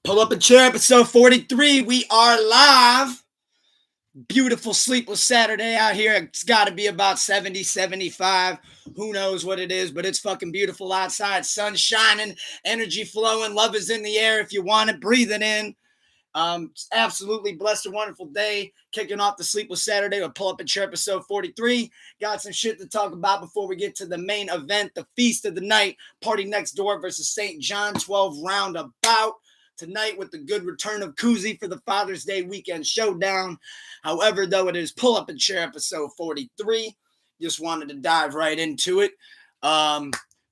Pull up a chair, episode 43. We are live. Beautiful sleepless Saturday out here. It's got to be about 70, 75. Who knows what it is, but it's fucking beautiful outside. Sun shining, energy flowing, love is in the air. If you want it, breathe it in. It's absolutely blessed and wonderful day. Kicking off the Sleepless Saturday with Pull Up a Chair, episode 43. Got some shit to talk about before we get to the main event, the feast of the night. Party Next Door versus St. John, 12 roundabout. Tonight with the good return of Koozie for the Father's Day weekend showdown. However, though, it is Pull Up a Chair, episode 43. Just wanted to dive right into it.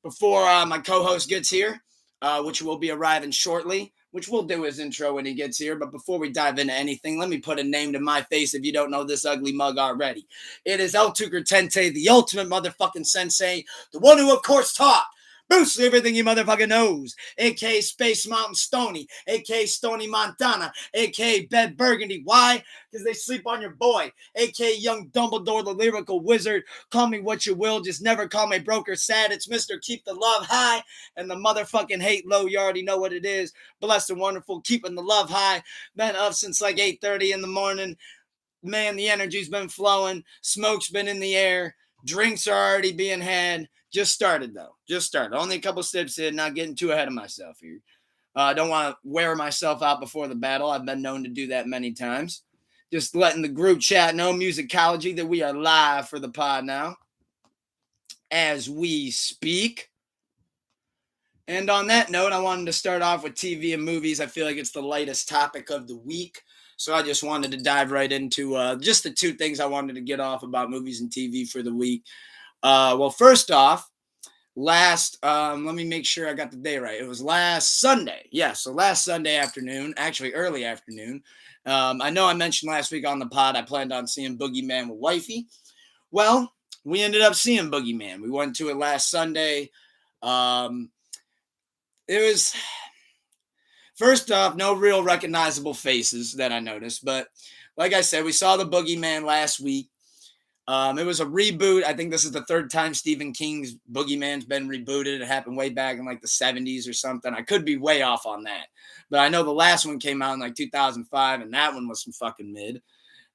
Before my co-host gets here, which will be arriving shortly, which we'll do his intro when he gets here. But before we dive into anything, let me put a name to my face if you don't know this ugly mug already. It is El Tucker Tente, the ultimate motherfucking sensei, the one who, of course, taught Bruce everything he motherfucking knows, a.k.a. Space Mountain Stoney, a.k.a. Stony Montana, a.k.a. Bed Burgundy. Why? Because they sleep on your boy, a.k.a. Young Dumbledore, the lyrical wizard. Call me what you will, just never call me broke or sad. It's Mr. Keep the Love High and the motherfucking hate low. You already know what it is. Blessed and wonderful, keeping the love high. Been up since like 8:30 in the morning. Man, the energy's been flowing. Smoke's been in the air. Drinks are already being had. Just started, though. Just started. Only a couple steps in, not getting too ahead of myself here. I don't want to wear myself out before the battle. I've been known to do that many times. Just letting the group chat know, musicology, that we are live for the pod now as we speak. And on that note, I wanted to start off with TV and movies. I feel like it's the lightest topic of the week. So I just wanted to dive right into just the two things I wanted to get off about movies and TV for the week. Well, first off, let me make sure I got the day right. It was last Sunday. Yeah, so last Sunday afternoon, actually early afternoon. I know I mentioned last week on the pod I planned on seeing Boogeyman with wifey. Well, we ended up seeing Boogeyman. We went to it last Sunday. It was, first off, no real recognizable faces that I noticed. But like I said, we saw the Boogeyman last week. It was a reboot. I think this is the third time Stephen King's Boogeyman's been rebooted. It happened way back in like the 70s or something. I could be way off on that. But I know the last one came out in like 2005, and that one was some fucking mid.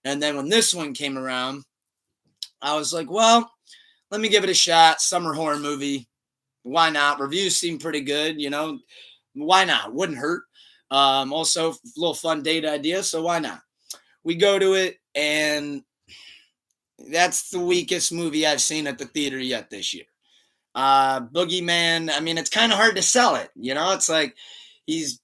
And then when this one came around, I was like, well, let me give it a shot. Summer horror movie. Why not? Reviews seem pretty good, you know. Why not? Wouldn't hurt. Also, a little fun date idea, so why not? We go to it, and that's the weakest movie I've seen at the theater yet this year. Boogeyman, I mean, it's kind of hard to sell it, you know? It's like, it's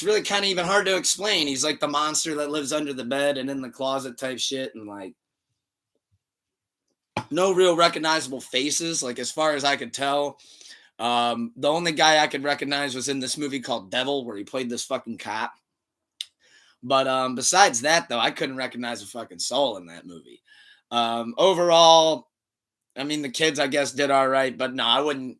really kind of even hard to explain. He's like the monster that lives under the bed and in the closet type shit, and like, no real recognizable faces, like as far as I could tell. The only guy I could recognize was in this movie called Devil, where he played this fucking cop. But besides that, though, I couldn't recognize a fucking soul in that movie. Overall, I mean, the kids, I guess, did all right. But no, I wouldn't.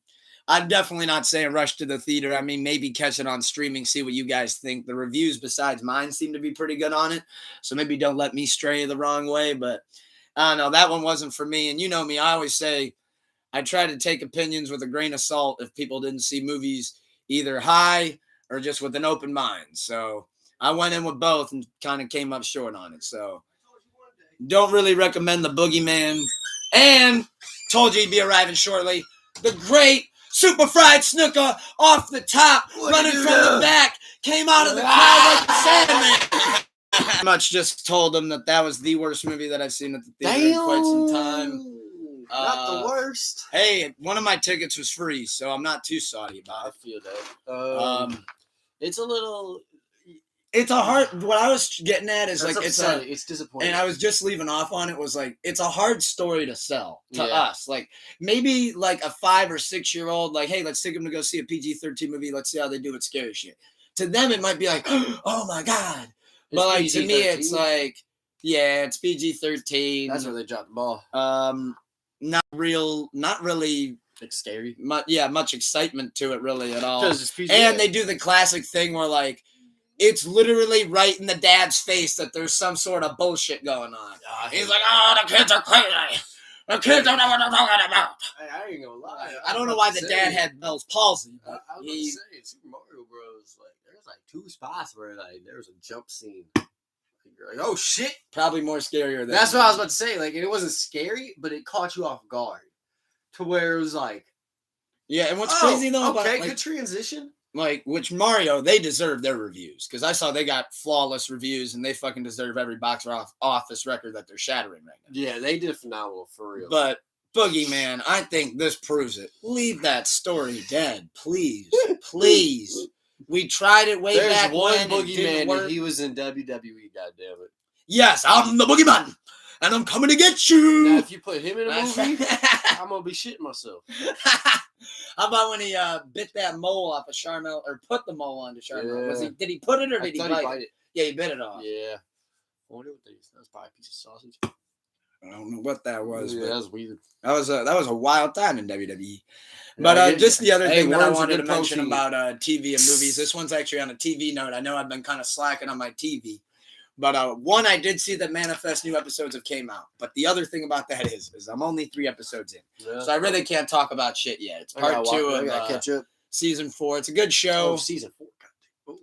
I'm definitely not saying rush to the theater. I mean, maybe catch it on streaming, see what you guys think. The reviews besides mine seem to be pretty good on it. So maybe don't let me stray the wrong way. But I don't know. That one wasn't for me. And you know me, I always say I try to take opinions with a grain of salt if people didn't see movies either high or just with an open mind. So I went in with both and kind of came up short on it. So don't really recommend the Boogeyman. And told you he'd be arriving shortly. The great super fried snooker off the top, running from the back, came out of the crowd like the Sandman. Much just told him that was the worst movie that I've seen at the theater in quite some time. Not the worst. Hey, one of my tickets was free, so I'm not too salty about it. I feel that. It's a little. It's a hard. What I was getting at is like it's disappointing. And I was just leaving off on it was like it's a hard story to sell to us. Like maybe like a 5 or 6 year old, like, hey, let's take them to go see a PG-13 movie. Let's see how they do with scary shit. To them, it might be like, oh my god. But like to me, it's like, yeah, it's PG-13. That's where they dropped the ball. Not really like scary. Much excitement to it really at all. And they do the classic thing where like it's literally right in the dad's face that there's some sort of bullshit going on. He's like, oh, the kids are crazy. The kids don't know what they're talking about. I ain't gonna lie. I don't know why the dad had Bell's palsy. I was gonna say Super Mario Bros. Like two spots where like there was a jump scene. You're like, oh shit! Probably more scarier than That's what I was about to say. Like, it wasn't scary, but it caught you off guard to where it was like, yeah. And what's crazy though about like, good transition. Like, which Mario, they deserve their reviews because I saw they got flawless reviews and they fucking deserve every box office record that they're shattering right now. Yeah, they did phenomenal for real. But Boogeyman, I think this proves it. Leave that story dead, please, please. We tried it way back when. Boogeyman, and he was in WWE. Goddammit. Yes, I'm the Boogeyman, and I'm coming to get you. Now, if you put him in a movie, I'm gonna be shitting myself. How about when he bit that mole off of Charmel, or put the mole onto Charmel? Yeah. Did he put it or did he bite it? Yeah, he bit it off. Yeah. I wonder what that was. Probably a piece of sausage. I don't know what that was. Yeah, that was weird. That was a wild time in WWE. But just the other thing that I wanted to mention about TV and movies. This one's actually on a TV note. I know I've been kind of slacking on my TV. But one, I did see that Manifest new episodes have came out. But the other thing about that is I'm only 3 episodes in. Yeah. So I really can't talk about shit yet. It's part 2 of catch up. season 4. It's a good show. Oh, season 4. Ooh.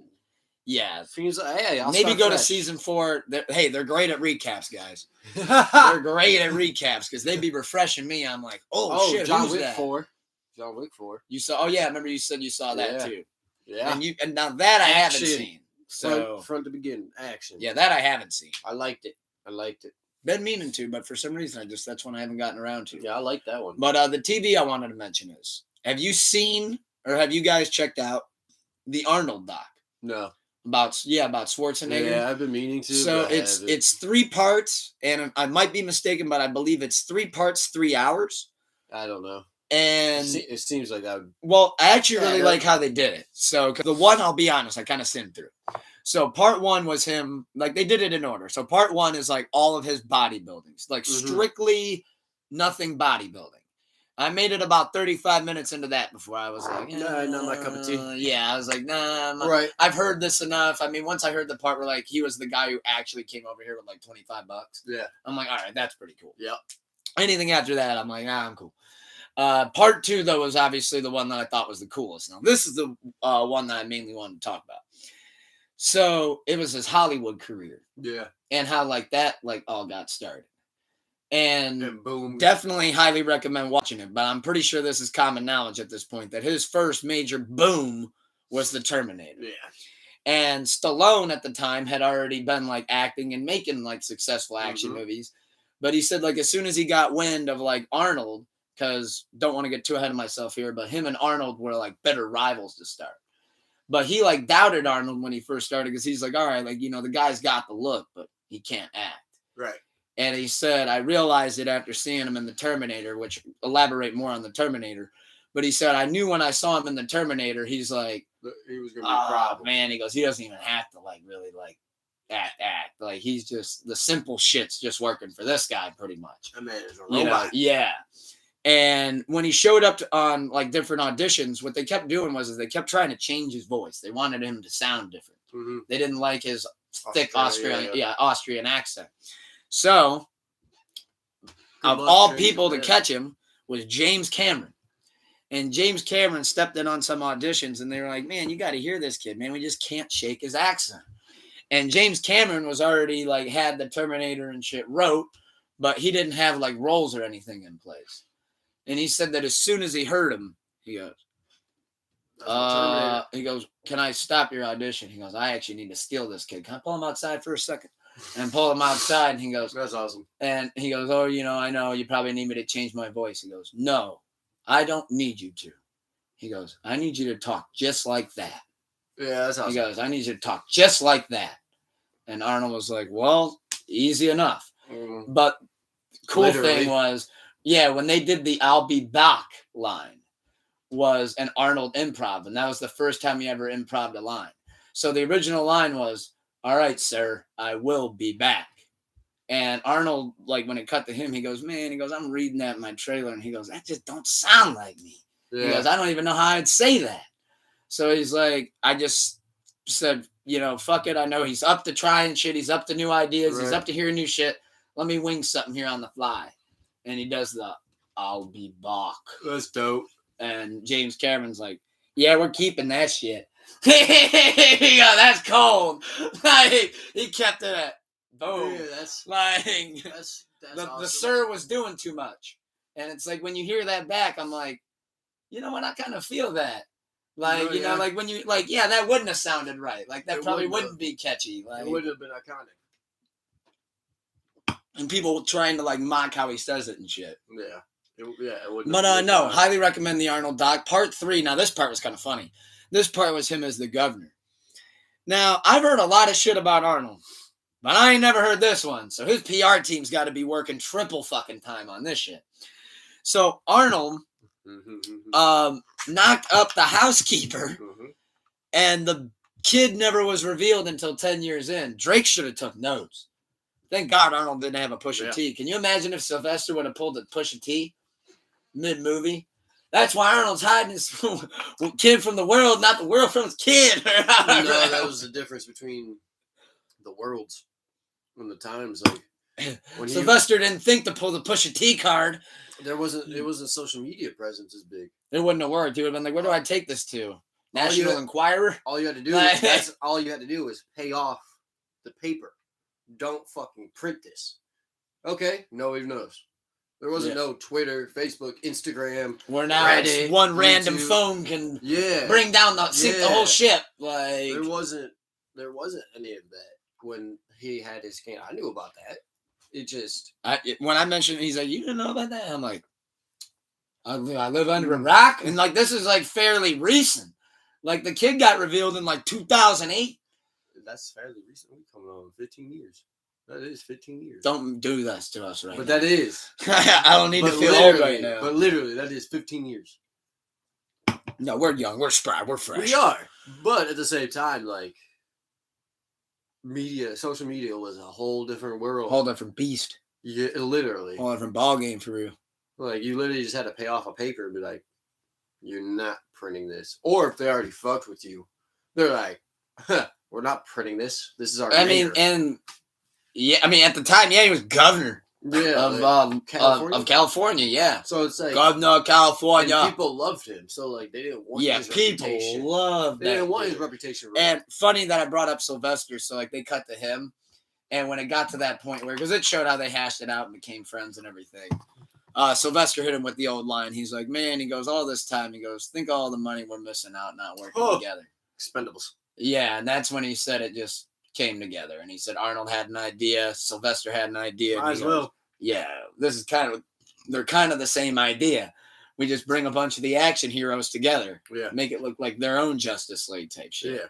Yeah. Seems like, hey, maybe go to season 4. They're great at recaps, guys. They're great at recaps because they'd be refreshing me. I'm like, oh shit, John who's Wick that? 4. John Wick 4. You saw? Oh yeah, I remember you said you saw that too. Yeah. And now that I haven't seen. So front to beginning, action. Yeah, that I haven't seen. I liked it. Been meaning to, but for some reason that's one I haven't gotten around to. Yeah, I like that one. But the TV I wanted to mention is, have you seen or have you guys checked out the Arnold doc? No. About Schwarzenegger. Yeah, I've been meaning to. So it's 3 parts, and I might be mistaken, but I believe it's 3 parts, 3 hours. I don't know. And it seems like that. Well, I actually really like how they did it. So the one, I'll be honest, I kind of simmed through. So part 1 was him, like they did it in order. So part 1 is like all of his bodybuildings, like strictly nothing bodybuilding. I made it about 35 minutes into that before I was like, not my cup of tea. Yeah, I was like, nah. Right. I've heard this enough. I mean, once I heard the part where like he was the guy who actually came over here with like $25. Yeah. I'm like, all right, that's pretty cool. Yep. Anything after that, I'm like, I'm cool. Part 2, though, was obviously the one that I thought was the coolest. Now, this is the one that I mainly wanted to talk about. So it was his Hollywood career. Yeah. And how like that like all got started. And boom. Definitely highly recommend watching it. But I'm pretty sure this is common knowledge at this point that his first major boom was the Terminator. Yeah. And Stallone at the time had already been like acting and making like successful action movies. But he said like as soon as he got wind of like Arnold, because don't want to get too ahead of myself here, but him and Arnold were like better rivals to start. But he like doubted Arnold when he first started because he's like, all right, like, you know, the guy's got the look, but he can't act. Right. And he said, I realized it after seeing him in the Terminator, which elaborate more on the Terminator. But he said, I knew when I saw him in the Terminator, he's like, he was going to be a problem. Man, he goes, he doesn't even have to like really like act. Like he's just, the simple shit's just working for this guy pretty much. That man is a robot. You know? Yeah. And when he showed up on like different auditions, what they kept doing was they kept trying to change his voice. They wanted him to sound different. Mm-hmm. They didn't like his thick Austrian accent. So, of all people to catch him was James Cameron. And James Cameron stepped in on some auditions, and they were like, man, you got to hear this kid, man. We just can't shake his accent. And James Cameron was already, like, had the Terminator and shit wrote, but he didn't have, like, roles or anything in place. And he said that as soon as he heard him, he goes, can I stop your audition? He goes, I actually need to steal this kid. Can I pull him outside for a second? And pull him outside, and he goes, that's awesome. And he goes, oh, you know, I know you probably need me to change my voice. He goes, no, I don't need you to. He goes, I need you to talk just like that. Yeah, that's awesome. He goes, I need you to talk just like that. And Arnold was like, well, easy enough. But cool thing was, when they did the I'll be back line was an Arnold improv. And that was the first time he ever improv'd a line. So the original line was, all right, sir, I will be back. And Arnold, like when it cut to him, he goes, I'm reading that in my trailer. And he goes, that just don't sound like me. Yeah. He goes, I don't even know how I'd say that. So he's like, I just said, you know, fuck it. I know he's up to trying shit. He's up to new ideas. Right. He's up to hearing new shit. Let me wing something here on the fly. And he does the I'll be back. That's dope. And James Cameron's like, yeah, we're keeping that shit. Yeah, that's cold. Like, he kept it at boom. Yeah, that's Like, that's the awesome. sir was doing too much. And it's like when you hear that back, I'm like, you know what? I kind of feel that. Like, No, you know, yeah. like when you, like, yeah, that wouldn't have sounded right. Like, that It probably wouldn't wouldn't be catchy. Like, It would have been iconic. and people trying to, like, mock how he says it and shit. Yeah. It wouldn't But, have been no, iconic. highly recommend the Arnold doc. Part 3, now this part was kind of funny. This part was him as the governor. Now, I've heard a lot of shit about Arnold, but I ain't never heard this one. So his PR team's got to be working triple fucking time on this shit. So Arnold knocked up the housekeeper, and the kid never was revealed until 10 years in. Drake should have took notes. Thank God Arnold didn't have a Pusha T. Can you imagine if Sylvester would have pulled a Pusha T mid-movie? That's why Arnold's hiding his kid from the world, not the world from his kid. No, that was the difference between the worlds and the times. Like when Sylvester didn't think to pull the Pusha T card. It wasn't social media presence as big. It wouldn't have worked. He would have been like, where do I take this to? National Enquirer? All you had to do was pay off the paper. Don't fucking print this. Okay, nobody knows. There wasn't no Twitter, Facebook, Instagram. Where now Reddit, one random YouTube. phone can bring down sink the whole ship. Like there wasn't any of that when he had his can. I knew about that. It just when I mentioned, he's like, you didn't know about that? I'm like, I live under a rock, and like this is like fairly recent. Like the kid got revealed in like 2008. That's fairly recent. We're coming on 15 years. That is 15 years. Don't do this to us right but now. That is. I don't need to feel old right now. But literally, that is 15 years. No, we're young. We're spry. We're fresh. We are. But at the same time, like, social media was a whole different world. Whole different beast. Yeah, literally. Whole different ball game for real. Like, you literally just had to pay off a paper and be like, you're not printing this. Or if they already fucked with you, they're like, we're not printing this. This is our maker. At the time, he was governor of California, yeah. So it's like governor of California. And people loved him, so like they didn't want his reputation. People loved that. They didn't want his reputation. And funny that I brought up Sylvester, so like they cut to him, and when it got to that point where, because it showed how they hashed it out and became friends and everything. Sylvester hit him with the old line. He's like, man, he goes, all this time, he goes, think of all the money we're missing out not working together. Expendables. Yeah, and that's when he said it just came together. And he said Arnold had an idea, Sylvester had an idea. Might as well. Yeah, they're kind of the same idea. We just bring a bunch of the action heroes together. Yeah. Make it look like their own Justice League type shit. Yeah.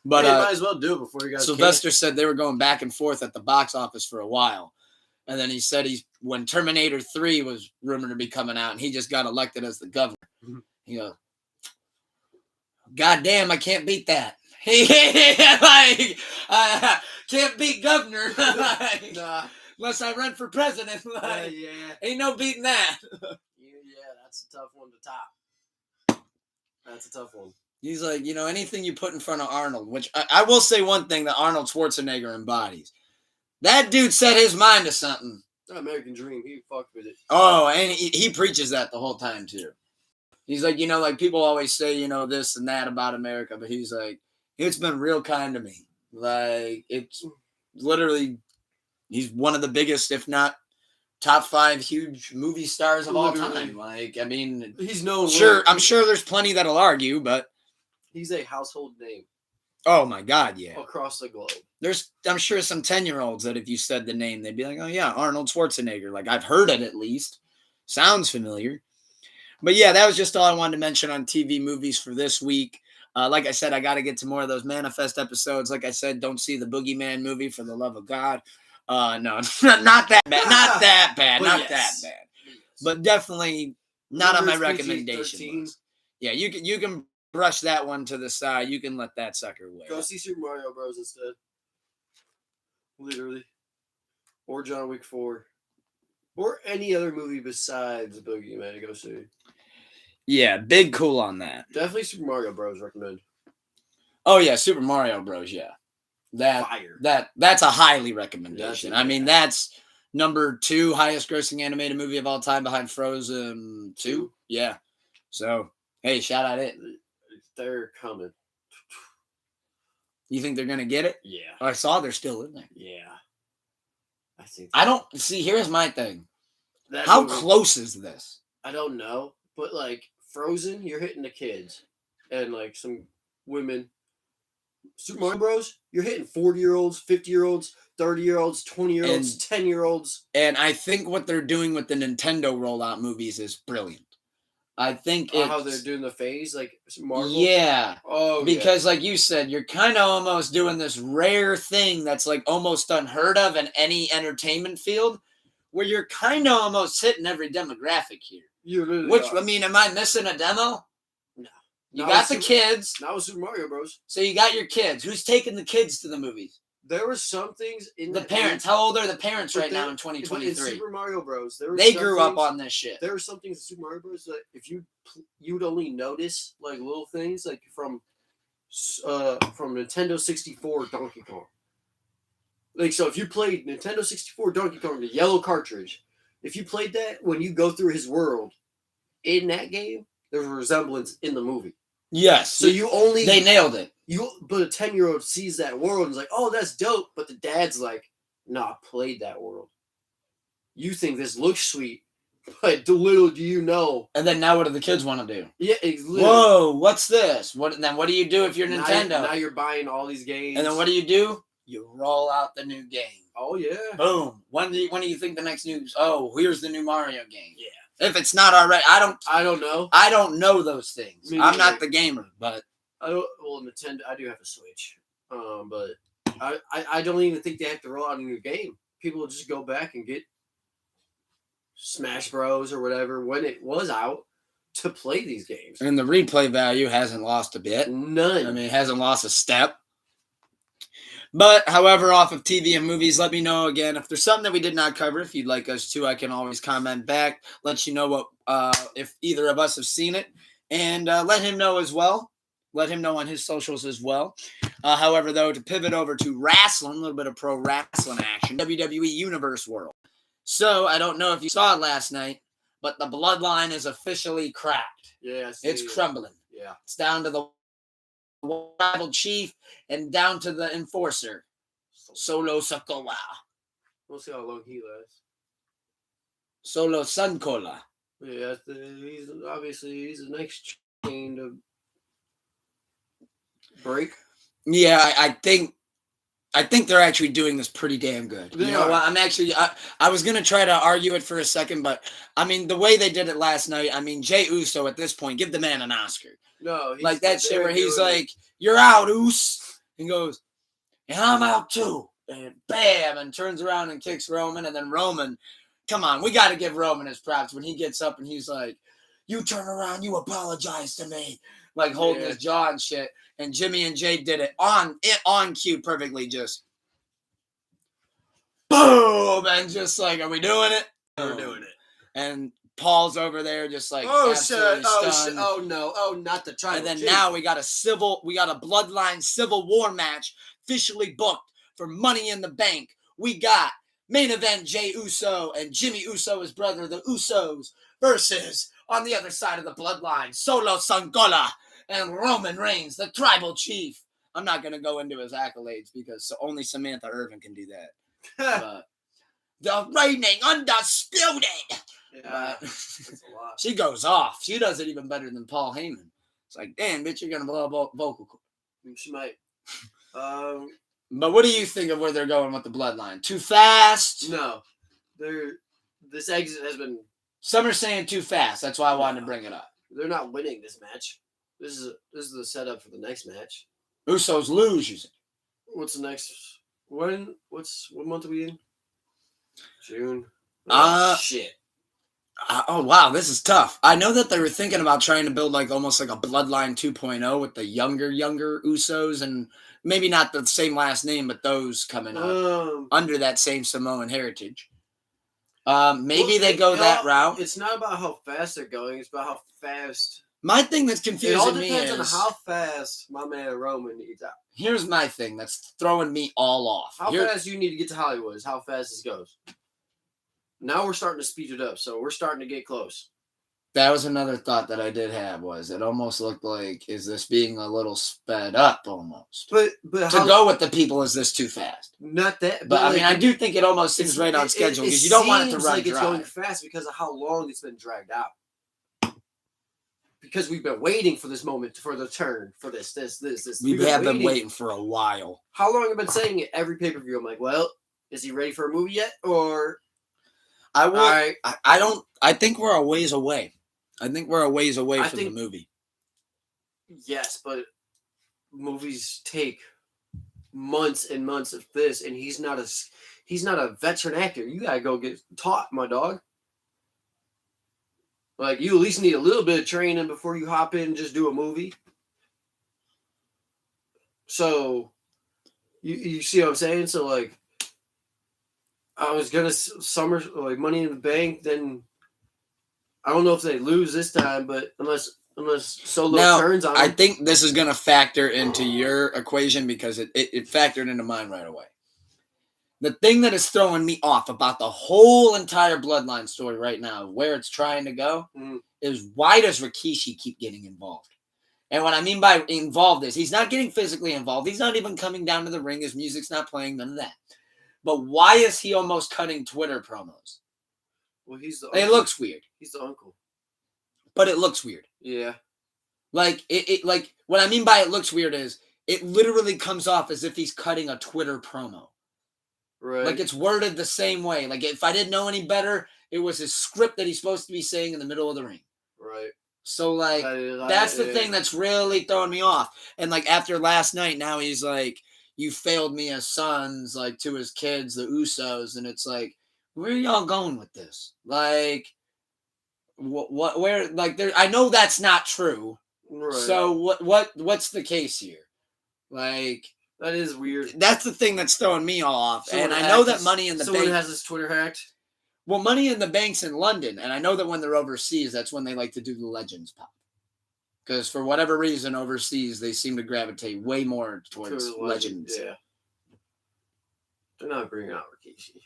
But might as well do it before you guys. Sylvester said they were going back and forth at the box office for a while. And then he said when Terminator 3 was rumored to be coming out and he just got elected as the governor. Mm-hmm. He goes, God damn, I can't beat that. Can't beat governor. Unless I run for president. Ain't no beating that. Yeah, that's a tough one to top. That's a tough one. He's like, anything you put in front of Arnold, which I will say one thing that Arnold Schwarzenegger embodies. That dude set his mind to something. The American dream. He fucked with it. Oh, and he preaches that the whole time, too. He's like, like people always say, this and that about America, but he's like, it's been real kind to me. Like, it's literally, he's one of the biggest, if not top 5 huge movie stars of all time. Like, I mean, he's known. I'm sure there's plenty that'll argue, but he's a household name. Oh my God, yeah. Across the globe. I'm sure some 10-year-olds that if you said the name, they'd be like, oh yeah, Arnold Schwarzenegger. Like, I've heard it at least. Sounds familiar. But yeah, that was just all I wanted to mention on TV movies for this week. Like I said, I got to get to more of those Manifest episodes. Like I said, don't see the Boogeyman movie for the love of God. No, not that bad. Not that bad. Not that bad. But definitely not on my recommendation list. Yeah, you can brush that one to the side. You can let that sucker wait. Go see Super Mario Bros. Instead. Literally. Or John Wick 4. Or any other movie besides Boogeyman to go see. Yeah, big cool on that. Definitely Super Mario Bros. Recommend. Oh yeah, Super Mario Bros. Yeah, that's a highly recommendation. I mean, that's number 2 highest grossing animated movie of all time behind Frozen 2. Yeah, so hey, shout out it. They're coming. You think they're gonna get it? Yeah. I saw they're still in there. Yeah. I think. I don't see. Here's my thing. That How movie- close is this? I don't know, but like Frozen, you're hitting the kids, and like some women. Super Mario Bros, you're hitting 40-year-olds, 50-year-olds, 30-year-olds, 20-year-olds, And- 10-year-olds. And I think what they're doing with the Nintendo rollout movies is brilliant. I think it's How they're doing the phase, like Marvel. Yeah, Oh, because like you said, you're kind of almost doing this rare thing that's like almost unheard of in any entertainment field, where you're kind of almost hitting every demographic here. You literally Which are. I mean, am I missing a demo? No. You Not got with the Super- kids, Not with Super Mario Bros. so you got your kids. Who's taking the kids to the movies? There were some things in The that parents. movie- How old are the parents But right now they- in but in 2023? Super Mario Bros, there were They some grew up things- on this shit. There were some things in Super Mario Bros that if you'd only notice like little things like from Nintendo 64 Donkey Kong. Like so, if you played Nintendo 64 Donkey Kong, the yellow cartridge, if you played that when you go through his world in that game, there's a resemblance in the movie. Yes. So you only They nailed it. but a 10-year-old sees that world and is like, oh, that's dope. But the dad's like, nah, I played that world. You think this looks sweet, but little do you know. And then now what do the kids want to do? Yeah, it's literally. Whoa, what's this? What do you do if you're Now Nintendo? Now you're buying all these games. And then what do? You roll out the new game. Oh yeah. Boom. When do you think the next news? Oh, here's the new Mario game. Yeah. If it's not already, I don't know. I don't know those things. Me I'm neither. not the gamer, but Nintendo. I do have a Switch, but I don't even think they have to roll out a new game. People will just go back and get Smash Bros or whatever when it was out to play these games. and the replay value hasn't lost a bit. None. I mean, it hasn't lost a step. But, however, off of TV and movies, let me know again if there's something that we did not cover. If you'd like us to, I can always comment back, let you know what if either of us have seen it, and let him know as well. Let him know on his socials as well. However, though, to pivot over to wrestling, a little bit of pro wrestling action, WWE Universe World. So, I don't know if you saw it last night, but the bloodline is officially cracked. Yeah, It's crumbling. Yeah. It's down to the tribal chief and down to the enforcer, Solo Sokola. We'll see how long he lasts. Solo Suncola. Yeah, he's the next chain to break. Yeah, I think they're actually doing this pretty damn good. They You know are. what? I was gonna try to argue it for a second, but I mean the way they did it last night. I mean Jey Uso at this point, give the man an Oscar. No, Like that shit they're where he's doing it. like, "You're out, Us," and goes, "And I'm out too," and bam, and turns around and kicks Roman, and then Roman, come on, we got to give Roman his props when he gets up and he's like, "You turn around, you apologize to me," like holding Yeah. his jaw and shit. And Jimmy and Jay did it on cue perfectly, just boom, and just like, "Are we doing it?" We're doing it. And Paul's over there just like Oh shit! absolutely Oh stunned. shit! Oh no! Oh, not the tribal. And then chief. now we got a bloodline civil war match officially booked for Money in the Bank. We got main event Jey Uso and Jimmy Uso, his brother, the Usos, versus on the other side of the bloodline, Solo Sangola and Roman Reigns, the tribal chief. I'm not gonna go into his accolades because only Samantha Irvin can do that. But the reigning undisputed. Yeah, that's a lot. She goes off. She does it even better than Paul Heyman. It's like, damn, bitch, you're gonna blow a vocal cord. She might. But what do you think of where they're going with the bloodline? Too fast? No, this exit has been. Some are saying too fast. That's why I wanted to bring it up. They're not winning this match. This is the setup for the next match. Usos lose, you say. What's the next? What month are we in? June. Shit. Oh wow, this is tough. I know that they were thinking about trying to build like almost like a bloodline 2.0 with the younger Usos, and maybe not the same last name, but those coming up under that same Samoan heritage. Maybe they go that route. It's not about how fast they're going; it's about how fast. My thing that's It confusing all me depends is on how fast my man Roman needs out. here's my thing that's throwing me all off. How fast you need to get to Hollywood is how fast this goes. Now we're starting to speed it up, so we're starting to get close. That was another thought that I did have. Was it almost looked like, is this being a little sped up almost? But To go with the people, is this too fast? Not that, But I like, mean, I do think it almost seems right on schedule because you don't want it to run like it's dry. going fast because of how long it's been dragged out. Because we've been waiting for this moment, for the turn, for this. We have been waiting for a while. How long have I been saying it every pay-per-view? I'm like, well, is he ready for a movie yet? Or I think we're a ways away. I think we're a ways away from the movie. Yes, but movies take months and months of this, and he's not a veteran actor. You gotta go get taught, my dog. Like, you at least need a little bit of training before you hop in and just do a movie. So, you see what I'm saying? So, like, I was gonna like Money in the Bank. Then I don't know if they lose this time, but unless Solo turns on him. I think this is gonna factor into your equation because it factored into mine right away. The thing that is throwing me off about the whole entire Bloodline story right now, where it's trying to go, is why does Rikishi keep getting involved? And what I mean by involved is he's not getting physically involved. He's not even coming down to the ring. His music's not playing, none of that. But why is he almost cutting Twitter promos? Well, it looks weird. He's the uncle. But it looks weird. Yeah. Like, like what I mean by it looks weird is it literally comes off as if he's cutting a Twitter promo. Right. Like, it's worded the same way. Like, if I didn't know any better, it was his script that he's supposed to be saying in the middle of the ring. Right. So, like, that's the thing that's really throwing me off. And, like, after last night, now he's like, you failed me as sons, like, to his kids, the Usos. And it's like, where are y'all going with this? Like, where, like, there, I know that's not true. Right. So, what's the case here? Like, that is weird. That's the thing that's throwing me off. And I know that Money in the Bank... Someone has his Twitter hacked? Well, Money in the Bank's in London, and I know that when they're overseas, that's when they like to do the Legends pop. Because for whatever reason, overseas, they seem to gravitate way more towards Legends. Yeah. They're not bringing out Rikishi.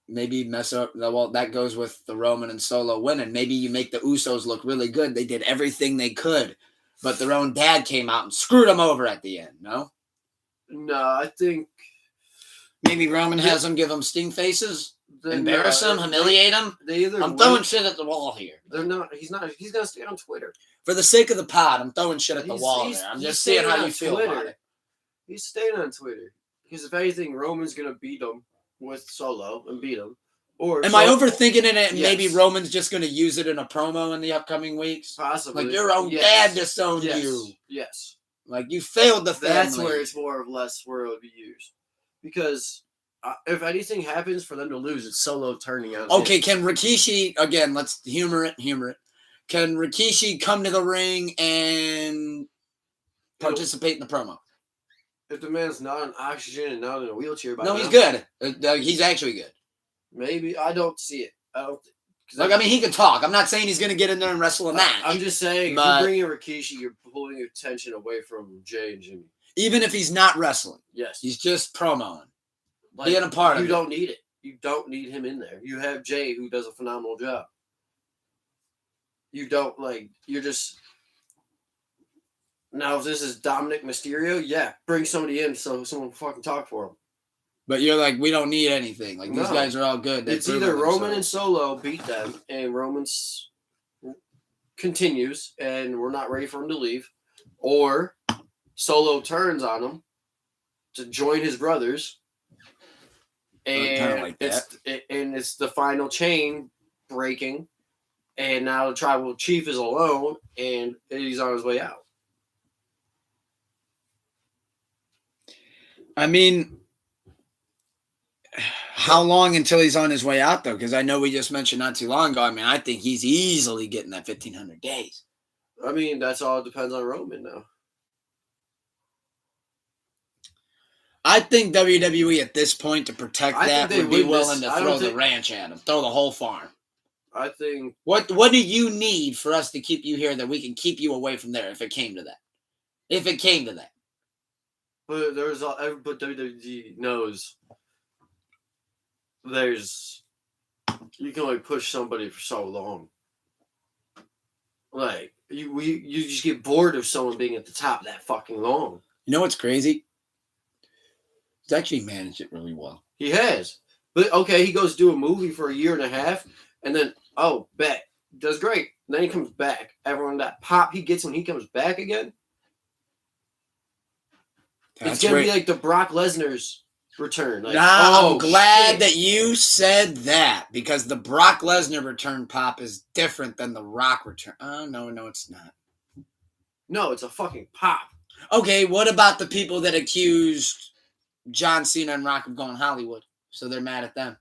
Maybe mess up... Well, that goes with the Roman and Solo winning. Maybe you make the Usos look really good. They did everything they could. But their own dad came out and screwed them over at the end, no? No, I think... Maybe Roman has them give them sting faces? Embarrass them? Humiliate them? I'm throwing shit at the wall here. They're not... He's not... He's going to stay on Twitter. For the sake of the pod, I'm throwing shit at the wall there. I'm just seeing how you feel about it. He's staying on Twitter. Because if anything, Roman's going to beat him with Solo and beat him. Or am I overthinking it? And maybe Roman's just going to use it in a promo in the upcoming weeks? Possibly. Like, your own dad disowned you. Yes. Like, you failed the family. That's where it's more or less where it would be used. Because if anything happens for them to lose, it's Solo turning on Okay, can Rikishi, again, let's humor it. Can Rikishi come to the ring and participate in the promo? If the man's not on oxygen and not in a wheelchair by now. He's good. He's actually good. Maybe. I don't see it. I don't. I mean, he can talk. I'm not saying he's going to get in there and wrestle a match. I'm just saying, if you bring in Rikishi, you're pulling your attention away from Jay and Jimmy. Even if he's not wrestling. Yes. He's just promoing. Like, being a part of it. You don't need it. You don't need him in there. You have Jay, who does a phenomenal job. You don't, like, you're just... Now, if this is Dominic Mysterio, yeah, bring somebody in so someone can fucking talk for him. But you're like, we don't need anything. Like, these guys are all good. It's either Roman and Solo beat them, and Roman's continues, and we're not ready for him to leave, or Solo turns on him to join his brothers, and like it's the final chain breaking, and now the tribal chief is alone, and he's on his way out. I mean, how long until he's on his way out, though? Because I know we just mentioned not too long ago. I mean, I think he's easily getting that 1,500 days. I mean, that's all depends on Roman now. I think WWE at this point, to protect that, would be willing to throw the ranch at him, throw the whole farm. I think... What do you need for us to keep you here that we can keep you away from there if it came to that? If it came to that. But but WWE knows you can only push somebody for so long. Like you just get bored of someone being at the top that fucking long. You know what's crazy? He's actually managed it really well. He has, but okay, he goes do a movie for a year and a half, and then bet does great. And then he comes back. Everyone that pop he gets when he comes back again. It's gonna be like the Brock Lesnar's return. Like, I'm glad that you said that, because the Brock Lesnar return pop is different than the Rock return. Oh, no, it's not. No, it's a fucking pop. Okay, what about the people that accused John Cena and Rock of going Hollywood? So they're mad at them.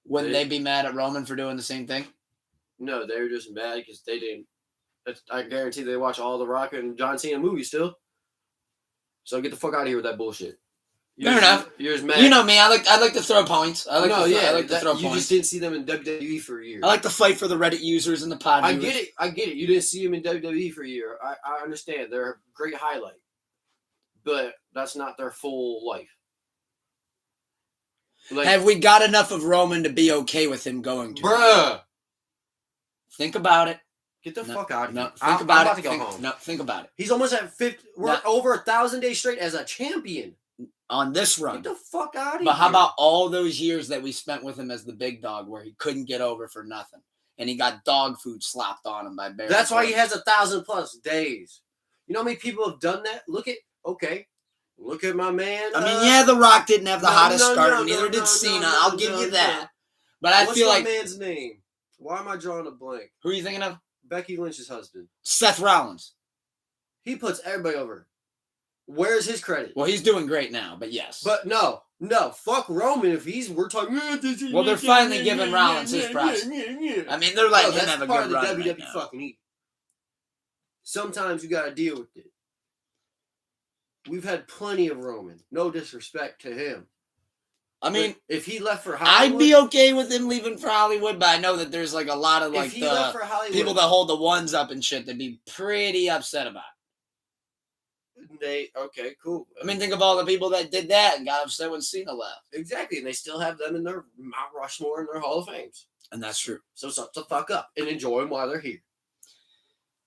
Wouldn't they be mad at Roman for doing the same thing? No, they were just mad because they didn't. I guarantee they watch all the Rock and John Cena movies still. So get the fuck out of here with that bullshit. Fair enough. You're just mad. You know me. I like to throw points. I like to throw points. You just didn't see them in WWE for a year. I like to fight for the Reddit users and the pod. I get it. You didn't see them in WWE for a year. I understand. They're a great highlight, but that's not their full life. Like, have we got enough of Roman to be okay with him going to? Bruh. Think about it. Get the fuck out of here. Think about it. To go home. No, think about it. He's almost at 50. We're over 1,000 days straight as a champion. On this run. Get the fuck out of here. But how about all those years that we spent with him as the big dog where he couldn't get over for nothing? And he got dog food slopped on him by Barry. That's why he has 1,000+ days. You know how many people have done that? Look at my man. The Rock didn't have the hottest start, neither did Cena. I'll give you that. But I feel like... What's my man's name? Why am I drawing a blank? Who are you thinking of? Becky Lynch's husband. Seth Rollins. He puts everybody over. Where's his credit? Well, he's doing great now, but yes. But no. Fuck Roman if we're talking... Well, they're finally giving Rollins his props. I mean, they're letting him have a good run. That's WWE fucking eat. Sometimes you gotta deal with it. We've had plenty of Roman. No disrespect to him. I mean, but if he left for Hollywood... I'd be okay with him leaving for Hollywood, but I know that there's like a lot of like people that hold the ones up and shit that'd be pretty upset about it. Okay, cool. I mean, think of all the people that did that and got upset when Cena left. Exactly, and they still have them in their Mount Rushmore and their Hall of Fames. And that's true. So shut the fuck up and enjoy them while they're here.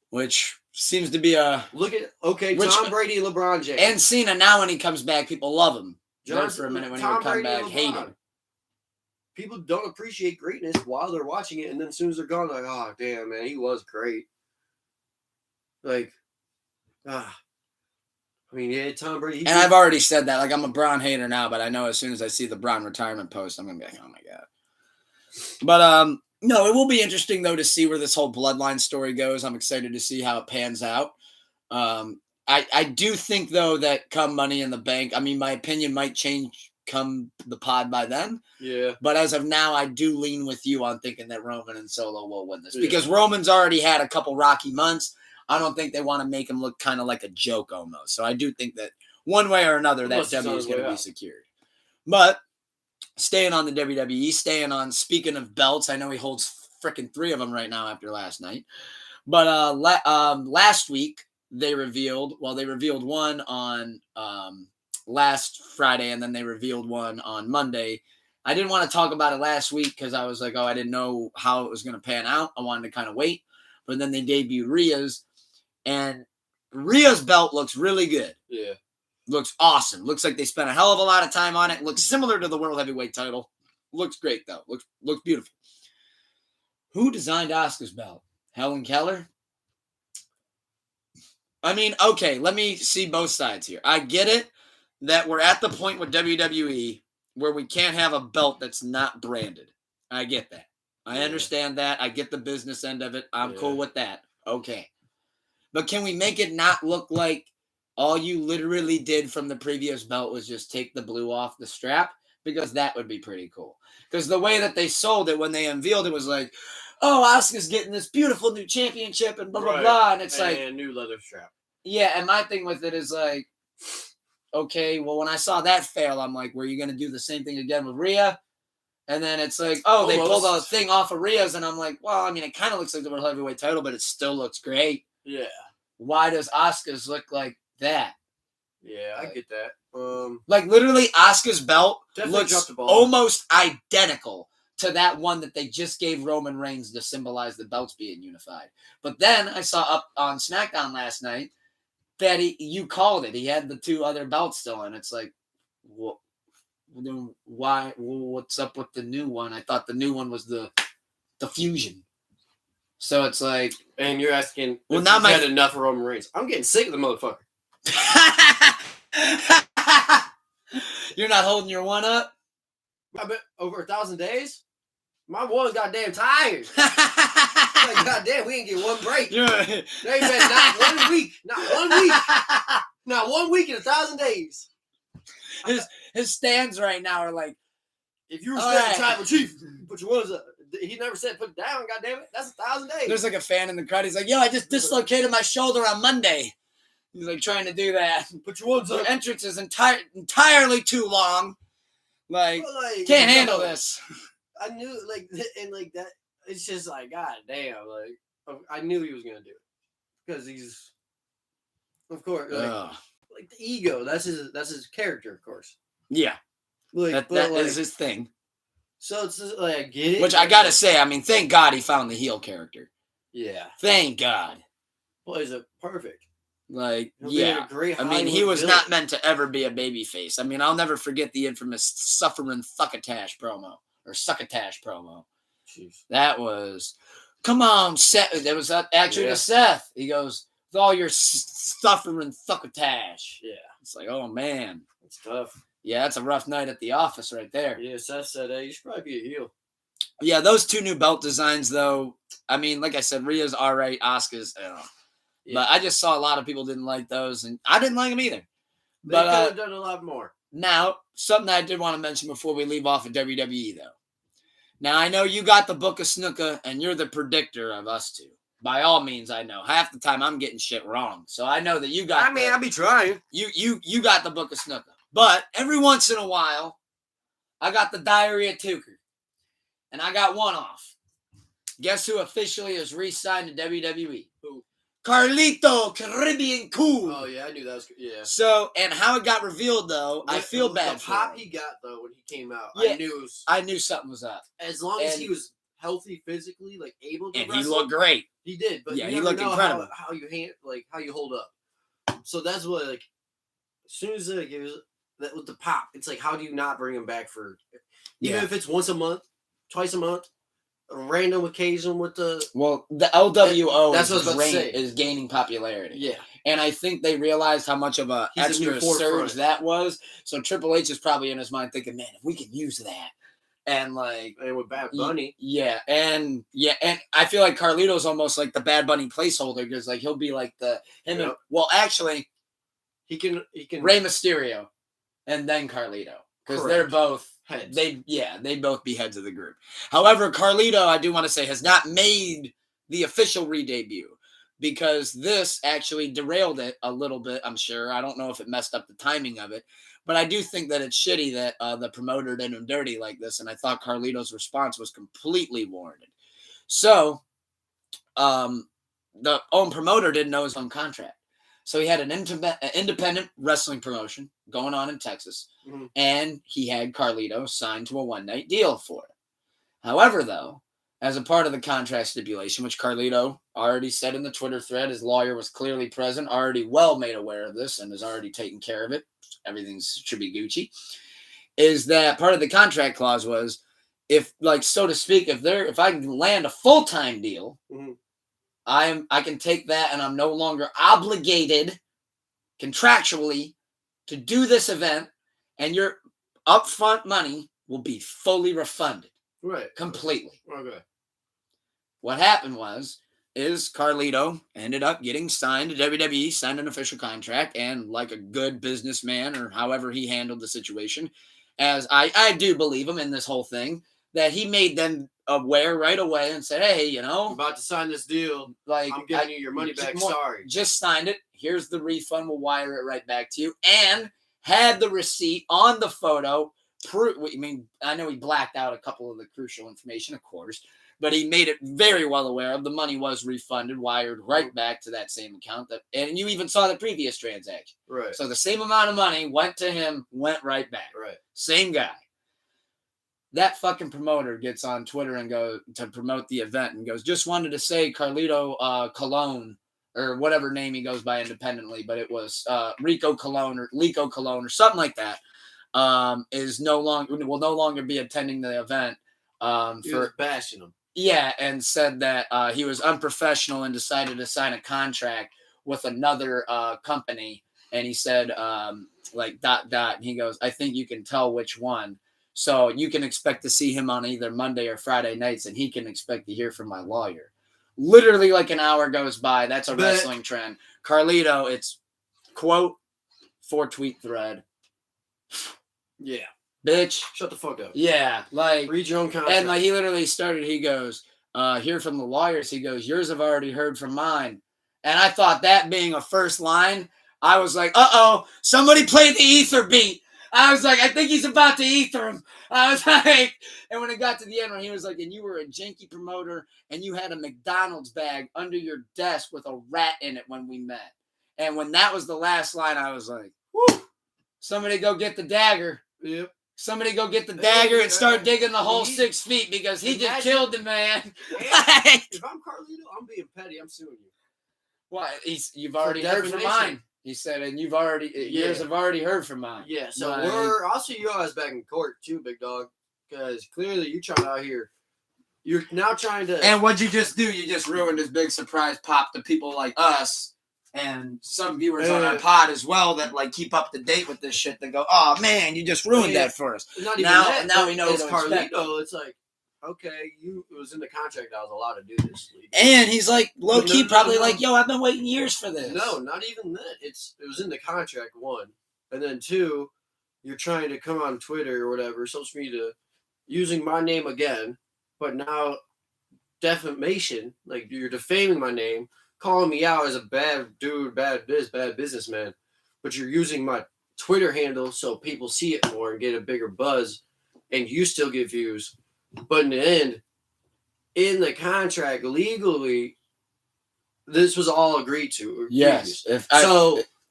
Which seems to be a... Tom Brady, LeBron James. And Cena, now when he comes back, people love him. Just for a minute when he would come back, hate him. People don't appreciate greatness while they're watching it, and then as soon as they're gone, like, oh, damn, man, he was great. Like, I mean, yeah, Tom Brady. And I've already said that. Like, I'm a Braun hater now, but I know as soon as I see the Braun retirement post, I'm going to be like, oh, my God. But, no, it will be interesting, though, to see where this whole bloodline story goes. I'm excited to see how it pans out. I do think, though, that come Money in the Bank, I mean, my opinion might change come the pod by then. Yeah. But as of now, I do lean with you on thinking that Roman and Solo will win this. Yeah. Because Roman's already had a couple rocky months. I don't think they want to make him look kind of like a joke almost. So I do think that one way or another, that W is going to be secured. But staying on the WWE, speaking of belts, I know he holds freaking 3 of them right now after last night. But last week, they revealed one on last Friday, and then they revealed one on Monday. I didn't want to talk about it last week because I was like, I didn't know how it was going to pan out. I wanted to kind of wait. But then they debuted Rhea's, and Rhea's belt looks really good. Yeah. Looks awesome. Looks like they spent a hell of a lot of time on it. Looks similar to the World Heavyweight title. Looks great, though. Looks beautiful. Who designed Asuka's belt? Helen Keller? I mean, okay, let me see both sides here. I get it that we're at the point with WWE where we can't have a belt that's not branded. I get that. I understand that. I get the business end of it. I'm cool with that. Okay. But can we make it not look like all you literally did from the previous belt was just take the blue off the strap? Because that would be pretty cool. Because the way that they sold it when they unveiled it was like, oh, Asuka's getting this beautiful new championship and blah, blah, blah. And it's like... a new leather strap. Yeah, and my thing with it is like, okay, well, when I saw that fail, I'm like, were you going to do the same thing again with Rhea? And then it's like, oh, they pulled a thing off of Rhea's, and I'm like, well, I mean, it kind of looks like the World Heavyweight title, but it still looks great. Yeah. Why does Asuka's look like that? Yeah, I get that. Like, literally, Asuka's belt looks almost identical to that one that they just gave Roman Reigns to symbolize the belts being unified. But then I saw up on SmackDown last night that you called it. He had the 2 other belts still, and it's like, what? Then why? What's up with the new one? I thought the new one was the fusion. So it's like, and you're asking, well, if now you've my had enough of Roman Reigns. I'm getting sick of the motherfucker. You're not holding your one up? I bet over 1,000 days. My one's goddamn tired. Like, goddamn, we didn't get one break. There ain't been not 1 week. Not 1 week. Not 1 week in 1,000 days. His stands right now are like, if you were spending time with Chief, put your ones up. He never said put it down, goddamn it. That's 1,000 days. There's like a fan in the crowd. He's like, yo, I just dislocated my shoulder on Monday. He's like trying to do that. Put your ones up. The entrance is entirely too long. Like can't handle this. I knew, like, and like that. It's just like, god damn, like I knew he was gonna do it because he's, of course, like the ego. That's his character, of course. Yeah, like that is his thing. So it's just, like, I get it. Which I gotta say, I mean, thank God he found the heel character. Yeah, thank God. Plays it perfect. Like, He'll yeah, I mean, he was villain. not meant to ever be a babyface. I mean, I'll never forget the infamous suffering succotash promo. Jeez. That was, come on, Seth. That was actually to Seth. He goes, with all your suffering succotash. Yeah. It's like, oh, man. It's tough. Yeah, that's a rough night at the office right there. Yeah, Seth said, hey, you should probably be a heel. Yeah, those 2 new belt designs, though, I mean, like I said, Rhea's all right, Asuka's, yeah. But I just saw a lot of people didn't like those, and I didn't like them either. They could have done a lot more. Now, something I did want to mention before we leave off of WWE, though. Now, I know you got the Book of Snuka, and you're the predictor of us 2. By all means, I know. Half the time, I'm getting shit wrong. So I know that you got I'll be trying. You got the Book of Snuka. But every once in a while, I got the Diary of Tucker. And I got one off. Guess who officially is re-signed to WWE? Who? Carlito Caribbean Cool. Oh, yeah, I knew that was, yeah. So, and how it got revealed, though, I feel bad the for pop him. he got, though, when he came out, Yeah, I knew knew something was up. As long as he was healthy physically, like, able to and wrestle, he looked great. He did, but yeah, you he looked incredible. How you hold up. So that's what, like, as soon as it was that with the pop, it's like, how do you not bring him back for, even if it's once a month, twice a month, a random occasion with the. Well, the LWO that's what I was about to say. Is gaining popularity. Yeah. And I think they realized how much of a extra surge that was. So Triple H is probably in his mind thinking, man, if we can use that. And like, and with Bad Bunny, and I feel like Carlito's almost like the Bad Bunny placeholder because like he'll be like and, well, actually, he can Rey Mysterio, and then Carlito because they're both heads. They both be heads of the group. However, Carlito, I do want to say, has not made the official re-debut because this actually derailed it a little bit. I'm sure. I don't know if it messed up the timing of it. But I do think that it's shitty that the promoter did him dirty like this, and I thought Carlito's response was completely warranted. So, the own promoter didn't know his own contract. So he had an independent wrestling promotion going on in Texas, and he had Carlito signed to a one-night deal for it. However, though, as a part of the contract stipulation, which Carlito already said in the Twitter thread, his lawyer was clearly present, already well made aware of this, and has already taken care of it. Everything should be Gucci, is that part of the contract clause was if, like, so to speak, if I can land a full-time deal, I can take that and I'm no longer obligated contractually to do this event, and your upfront money will be fully refunded. Right. Completely. Okay. What happened is Carlito ended up getting signed to WWE, signed an official contract, and like a good businessman or however he handled the situation, as I do believe him in this whole thing, that he made them aware right away and said, hey, I'm about to sign this deal. Like, I'm giving you your money back. Sorry. Just signed it. Here's the refund. We'll wire it right back to you. And had the receipt on the photo. I know he blacked out a couple of the crucial information, of course, but he made it very well aware of the money was refunded, wired right back to that same account. And you even saw the previous transaction. Right. So the same amount of money went to him, went right back. Right. Same guy. That fucking promoter gets on Twitter and goes to promote the event and goes, just wanted to say Carlito Colon or whatever name he goes by independently, but it was Rico Colon or Lico Colon or something like that. Will no longer be attending the event. He was bashing him. Yeah, and said that he was unprofessional and decided to sign a contract with another company. And he said, like, ... And he goes, I think you can tell which one. So you can expect to see him on either Monday or Friday nights, and he can expect to hear from my lawyer. Literally, like an hour goes by. That's a wrestling trend. Carlito, it's quote 4-tweet thread. Yeah. Bitch. Shut the fuck up. Yeah. Like, read your own contract. And like he literally started, he goes, hear from the lawyers. He goes, yours have already heard from mine. And I thought that being a first line, I was like, uh-oh, somebody play the ether beat. I was like, I think he's about to ether him. I was like, and when it got to the end, when he was like, and you were a janky promoter, and you had a McDonald's bag under your desk with a rat in it when we met. And when that was the last line, I was like, whoo, somebody go get the dagger. Yep. Somebody go get the dagger and start digging the whole 6 feet because he just killed the man. If I'm Carlito, I'm being petty. I'm suing you. Well, you've already heard from mine. He said, and yours have already heard from mine. Yeah, so I'll see you guys back in court too, big dog. Because clearly you're trying out here. You're now trying to. And what'd you just do? You just ruined this big surprise pop to people like us and some viewers on our pod as well that like keep up to date with this shit. That go, oh man, you just ruined that for us. Not even now we know it's Carlito. It's like, okay, it was in the contract. I was allowed to do this. And he's like, low key, probably like, yo, I've been waiting years for this. No, not even that. It was in the contract, one, and then two, you're trying to come on Twitter or whatever, social media, using my name again, but now defamation, like you're defaming my name, calling me out as a bad dude, bad businessman, but you're using my Twitter handle so people see it more and get a bigger buzz, and you still get views. But in the end, in the contract, legally, this was all agreed to. Yes.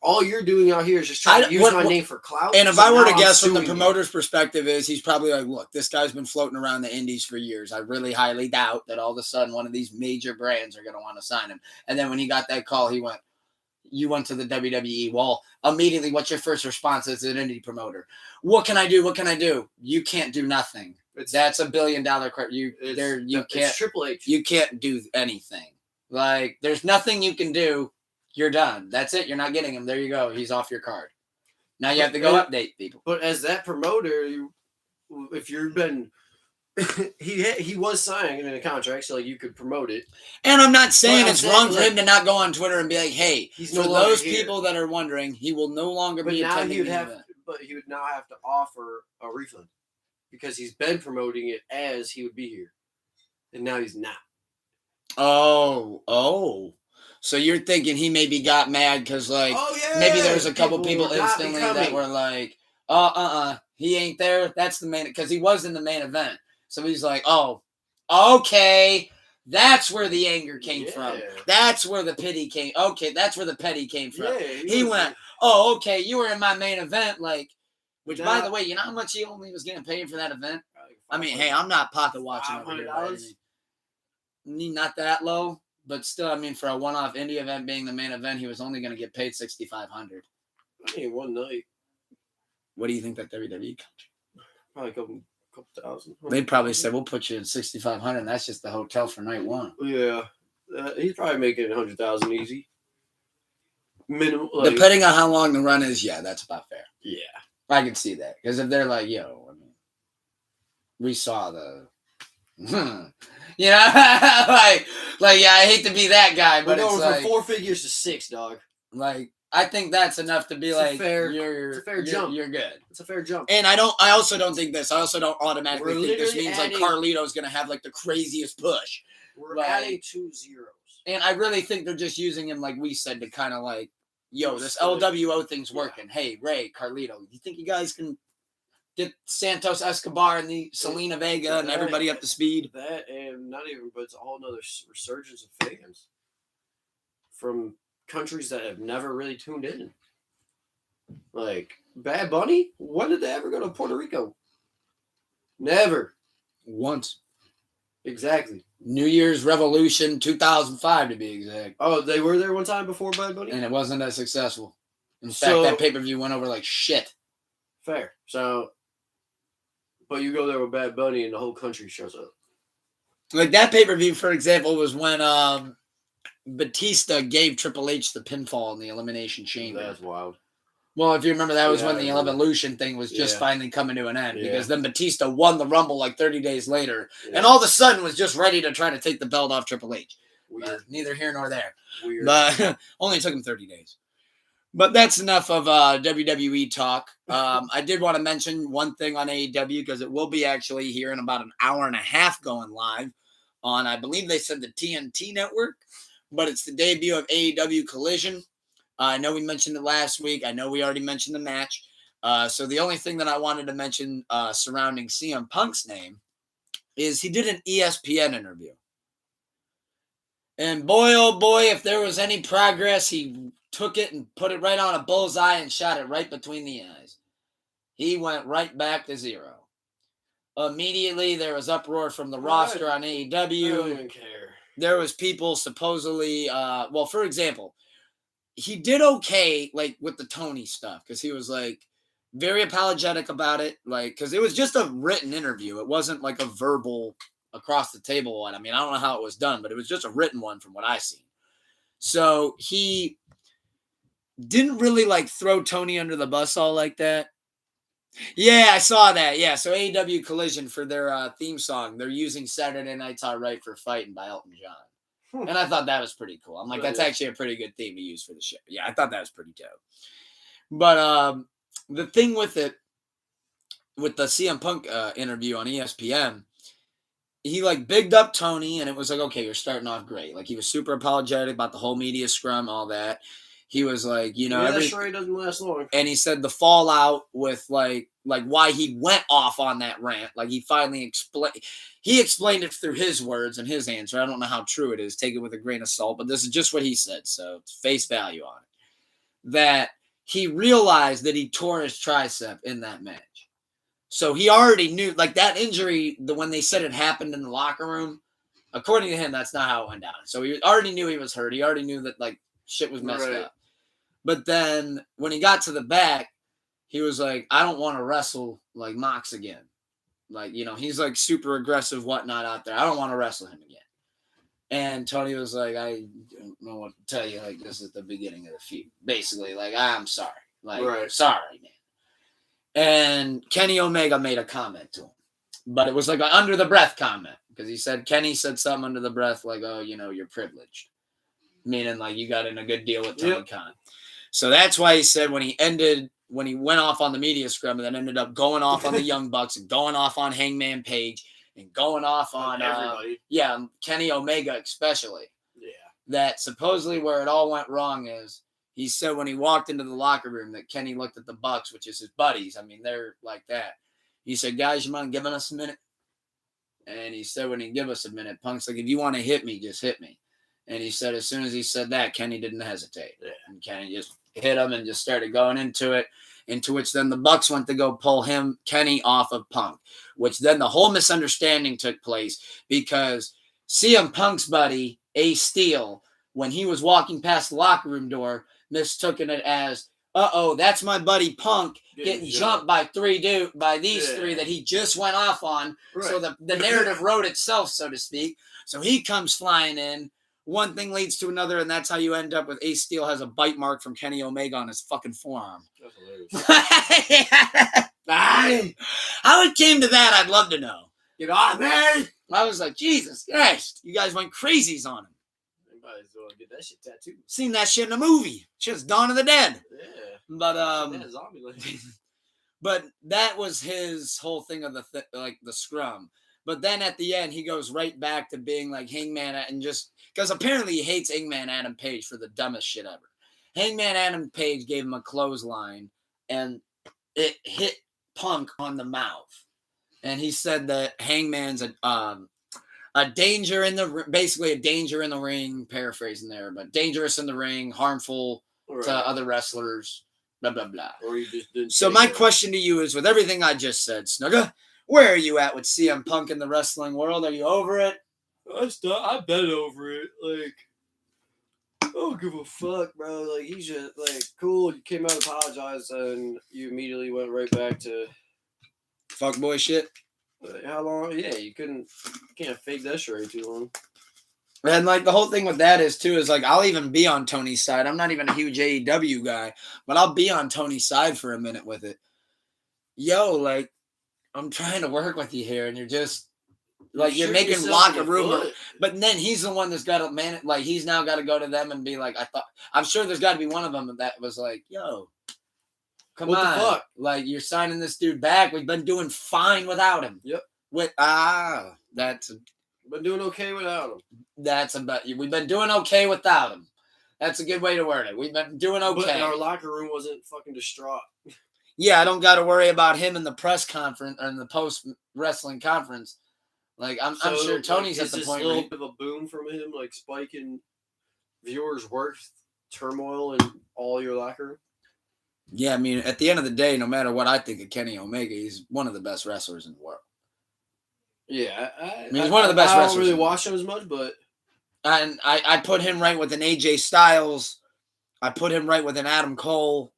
All you're doing out here is just trying to use my name for clout. And if I were to guess from the promoter's perspective is he's probably like, look, this guy's been floating around the indies for years. I really highly doubt that all of a sudden one of these major brands are going to want to sign him. And then when he got that call, you went to the WWE. Well, immediately, what's your first response as an indie promoter? What can I do? What can I do? You can't do nothing. That's $1 billion. It's Triple H. You can't do anything. Like, there's nothing you can do. You're done. That's it. You're not getting him. There you go. He's off your card. Now you have to go update people. But as that promoter, if you've been, he was signing in a contract, so you could promote it. And I'm not saying it's wrong for him to not go on Twitter and be like, hey, for those people that are wondering, he will no longer be attending the event. But he would now have to offer a refund because he's been promoting it as he would be here, and now he's not. Oh. So you're thinking he maybe got mad because, like, maybe there was a couple people instantly that were like, he ain't there. That's the main, because he was in the main event. So he's like, oh, okay. That's where the anger came from. That's where the pity came. Okay, that's where the petty came from. Yeah, he went, oh, okay, you were in my main event, like, which, by the way, you know how much he only was getting paid for that event? I mean, hey, I'm not pocket watching over here. Right? Not that low. But still, I mean, for a one-off indie event being the main event, he was only going to get paid $6,500. I mean, one night. What do you think that WWE comes? Probably a couple thousand. They'd probably say, we'll put you in $6,500, and that's just the hotel for night one. Yeah. He's probably making $100,000 easy. Minimum. Like, depending on how long the run is, yeah, that's about fair. Yeah. I can see that. Because if they're like, yo, I mean, we saw the... You know, like yeah, I hate to be that guy, but we're going it's from like 4 figures to 6, dog. Like, I think that's enough to be it's like, it's a fair jump. You're good. It's a fair jump. And I also don't think this. I also don't automatically think this means like Carlito's going to have like the craziest push. We're adding 2 zeros. And I really think they're just using him, like we said, to kind of like, yo, this LWO thing's working. Yeah. Hey, Ray, Carlito, you think you guys can get Santos Escobar and the Selena Vega and everybody up to speed? That, and not even, but it's a whole nother resurgence of fans from countries that have never really tuned in. Like, Bad Bunny? When did they ever go to Puerto Rico? Never. Once. Exactly. New Year's Revolution 2005 to be exact. Oh, they were there one time before Bad Bunny? And it wasn't as successful. In fact, So- that pay-per-view went over like shit. Fair. So, but you go there with Bad Bunny and the whole country shows up. Like that pay-per-view, for example, was when Batista gave Triple H the pinfall in the Elimination Chamber. That's wild. Well, if you remember, that was Yeah, when I the remember. Evolution thing was just Yeah. finally coming to an end. Yeah. Because then Batista won the Rumble like 30 days later. Yeah. And all of a sudden was just ready to try to take the belt off Triple H. Weird. Neither here nor there. Weird. But only took him 30 days. But that's enough of WWE talk. I did want to mention one thing on AEW because it will be actually here in about an hour and a half going live on, I believe they said the TNT network, but it's the debut of AEW Collision. I know we mentioned it last week. I know we already mentioned the match. So the only thing that I wanted to mention surrounding CM Punk's name is he did an ESPN interview. And boy, oh boy, if there was any progress, he took it and put it right on a bullseye and shot it right between the eyes. He went right back to zero. Immediately, there was uproar from the roster on AEW. I don't even care. There was people supposedly, well, for example, he did okay, like, with the Tony stuff, because he was, like, very apologetic about it, like, because it was just a written interview. It wasn't, like, a verbal across the table one. I mean, I don't know how it was done, but it was just a written one from what I seen. So he didn't really, like, throw Tony under the bus all like that. Yeah, I saw that. Yeah, so AEW Collision for their theme song, they're using Saturday Night's All Right for Fighting by Elton John. And I thought that was pretty cool. I'm like, that's actually a pretty good theme to use for the show. Yeah, I thought that was pretty dope. But the thing with it, with the CM Punk interview on ESPN, he like bigged up Tony, and it was like, okay, you're starting off great. Like he was super apologetic about the whole media scrum, all that. He was like, you know, that story doesn't last long. And he said the fallout with like why he went off on that rant. Like he finally explained it through his words and his answer. I don't know how true it is. Take it with a grain of salt, but this is just what he said. So it's face value on it. That he realized that he tore his tricep in that match. So he already knew, like that injury, when they said it happened in the locker room, according to him, that's not how it went down. So he already knew he was hurt. He already knew that like shit was messed up. But then when he got to the back, he was like, I don't want to wrestle like Mox again. Like, you know, he's like super aggressive, whatnot out there. I don't want to wrestle him again. And Tony was like, I don't know what to tell you. Like, this is the beginning of the feud. Basically, like, I'm sorry. Like, sorry, man. And Kenny Omega made a comment to him. But it was like an under the breath comment. Because he said, Kenny said something under the breath like, oh, you know, you're privileged. Meaning like you got in a good deal with Tony Khan. So that's why he said when he went off on the media scrum and then ended up going off on the Young Bucks and going off on Hangman Page and going off on everybody. Kenny Omega especially. Yeah. That supposedly where it all went wrong is he said when he walked into the locker room that Kenny looked at the Bucks, which is his buddies. I mean, they're like that. He said, guys, you mind giving us a minute? And he said when he give us a minute, Punk's like, if you want to hit me, just hit me. And he said as soon as he said that, Kenny didn't hesitate. Yeah. And Kenny just hit him and just started going into it, into which then the Bucks went to go pull Kenny off of Punk, which then the whole misunderstanding took place because CM Punk's buddy, Ace Steel, when he was walking past the locker room door, mistook it as, that's my buddy Punk getting jumped by these three that he just went off on. Right. So the narrative wrote itself, so to speak. So he comes flying in. One thing leads to another, and that's how you end up with Ace Steel has a bite mark from Kenny Omega on his fucking forearm. That's hilarious. How it came to that, I'd love to know. Get off me! I was like, Jesus Christ, you guys went crazies on him. Everybody's going to get that shit tattooed. Seen that shit in a movie. Shit's Dawn of the Dead. Yeah. But zombie but that was his whole thing of the scrum. But then at the end, he goes right back to being like Hangman and just because apparently he hates Hangman Adam Page for the dumbest shit ever. Hangman Adam Page gave him a clothesline and it hit Punk on the mouth. And he said that Hangman's a danger in the ring, paraphrasing there, but dangerous in the ring, harmful to other wrestlers, blah, blah, blah. Or you just didn't so my question to you is with everything I just said, Snugga, Where are you at with CM Punk in the wrestling world? Are you over it? I've been over it. Like, I don't give a fuck, bro. Like, he's just like cool. You came out, apologized, and you immediately went right back to Fuckboy shit. how long? Yeah, you can't fake that charade too long. And like the whole thing with that is too is like I'll even be on Tony's side. I'm not even a huge AEW guy, but I'll be on Tony's side for a minute with it. Yo, like I'm trying to work with you here, and you're just like you're making locker room. But then he's the one that's got to man it. Like he's now got to go to them and be like, I'm sure there's got to be one of them that was like, yo, come what on, the fuck? Like you're signing this dude back. We've been doing fine without him. Yep. That's been doing okay without him. We've been doing okay without him. That's a good way to word it. We've been doing okay. But our locker room wasn't fucking distraught. Yeah, I don't got to worry about him in the press conference or in the post wrestling conference. Like I'm sure Tony's at the point. Is this a little bit of a boom from him, like spiking viewers' worth, turmoil in all your locker room? Yeah, I mean, at the end of the day, no matter what I think of Kenny Omega, he's one of the best wrestlers in the world. Yeah, I mean, he's one of the best wrestlers. I don't really watch him as much, but and I put him right with an AJ Styles. I put him right with an Adam Cole.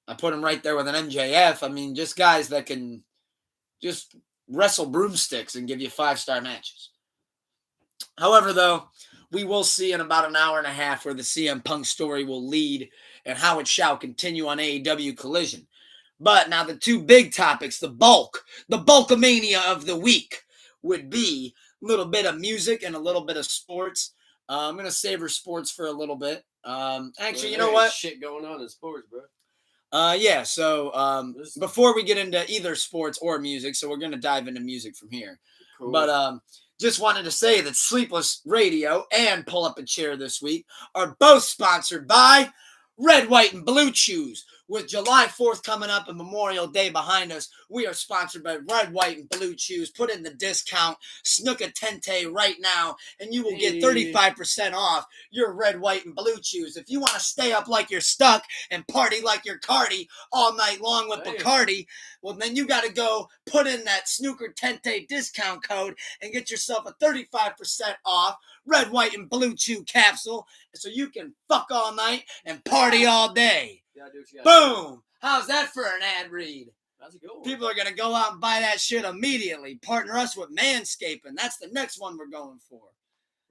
I put him right there with an MJF. I mean, just guys that can just wrestle broomsticks and give you 5-star matches. However, though, we will see in about an hour and a half where the CM Punk story will lead and how it shall continue on AEW Collision. But now the two big topics, the bulkomania of the week would be a little bit of music and a little bit of sports. I'm going to savor sports for a little bit. Actually, you know what? Shit going on in sports, bro. Yeah, so before we get into either sports or music, so we're going to dive into music from here. Cool. But just wanted to say that Sleepless Radio and Pull Up a Chair this week are both sponsored by Red, White, and Blue Chews. With July 4th coming up and Memorial Day behind us, we are sponsored by Red, White, and Blue Chews. Put in the discount Snuka Tente right now, and you will get 35% off your Red, White, and Blue Chews. If you want to stay up like you're stuck and party like you're Cardi all night long with Bacardi, well, then you got to go put in that Snooker Tente discount code and get yourself a 35% off Red, White, and Blue Chew capsule so you can fuck all night and party all day. Boom! How's that for an ad read? That's a good one. People are going to go out and buy that shit immediately. Partner us with Manscaping. That's the next one we're going for.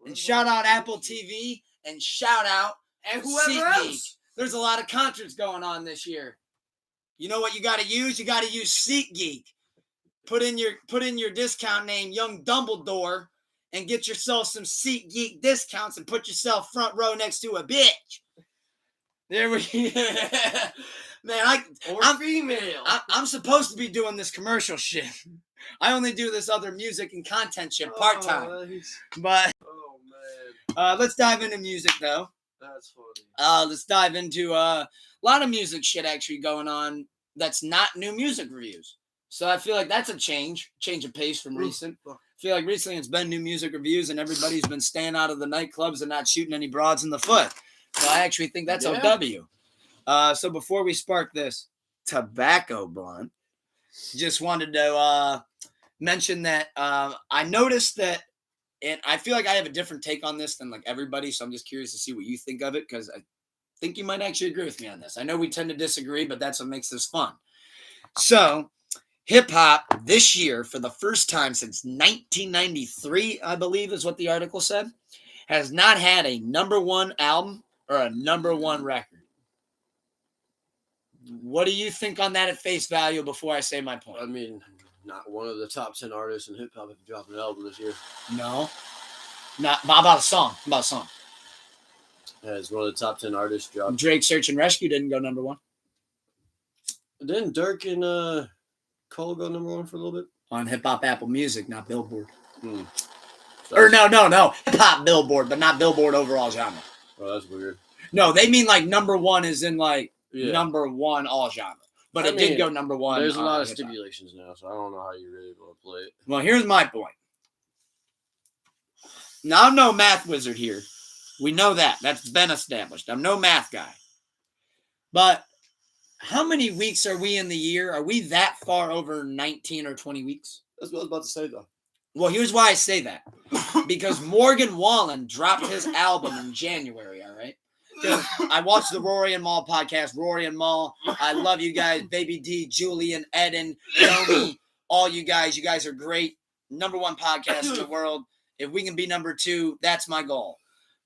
And shout out Apple TV and shout out and whoever else. There's a lot of concerts going on this year. You know what you got to use? You got to use SeatGeek. Put in your discount name Young Dumbledore and get yourself some SeatGeek discounts and put yourself front row next to a bitch. There we man, I'm female. I'm supposed to be doing this commercial shit. I only do this other music and content shit part-time. But let's dive into music though. That's funny. Let's dive into a lot of music shit actually going on that's not new music reviews. So I feel like that's a change of pace from recent. I feel like recently it's been new music reviews and everybody's been staying out of the nightclubs and not shooting any broads in the foot. So I actually think that's OW. So before we spark this tobacco blunt, just wanted to mention that I noticed that, and I feel like I have a different take on this than like everybody, so I'm just curious to see what you think of it, because I think you might actually agree with me on this. I know we tend to disagree, but that's what makes this fun. So hip-hop this year, for the first time since 1993, I believe is what the article said, has not had a number one album or a number one record. What do you think on that at face value before I say my point? I mean, not one of the top 10 artists in hip hop have dropped an album this year. No. Not about a song. Yeah, it's one of the top 10 artists dropped. Drake Search and Rescue didn't go number one. Didn't Dirk and Cole go number one for a little bit? On Hip Hop Apple Music, not Billboard. Or no. Hip Hop Billboard, but not Billboard overall genre. Oh, that's weird. No, they mean like number one is in like number one all genre. But it did go number one. There's a lot of stipulations now, so I don't know how you really want to play it. Well, here's my point. Now, I'm no math wizard here. We know that. That's been established. I'm no math guy. But How many weeks are we in the year? Are we that far over 19 or 20 weeks? That's what I was about to say, though. Well, here's why I say that. Because Morgan Wallen dropped his album in January, all right? I watched the Rory and Maul podcast. Rory and Maul, I love you guys. Baby D, Julian, Eden, Yomi, all you guys. You guys are great. Number one podcast in the world. If we can be number 2, that's my goal.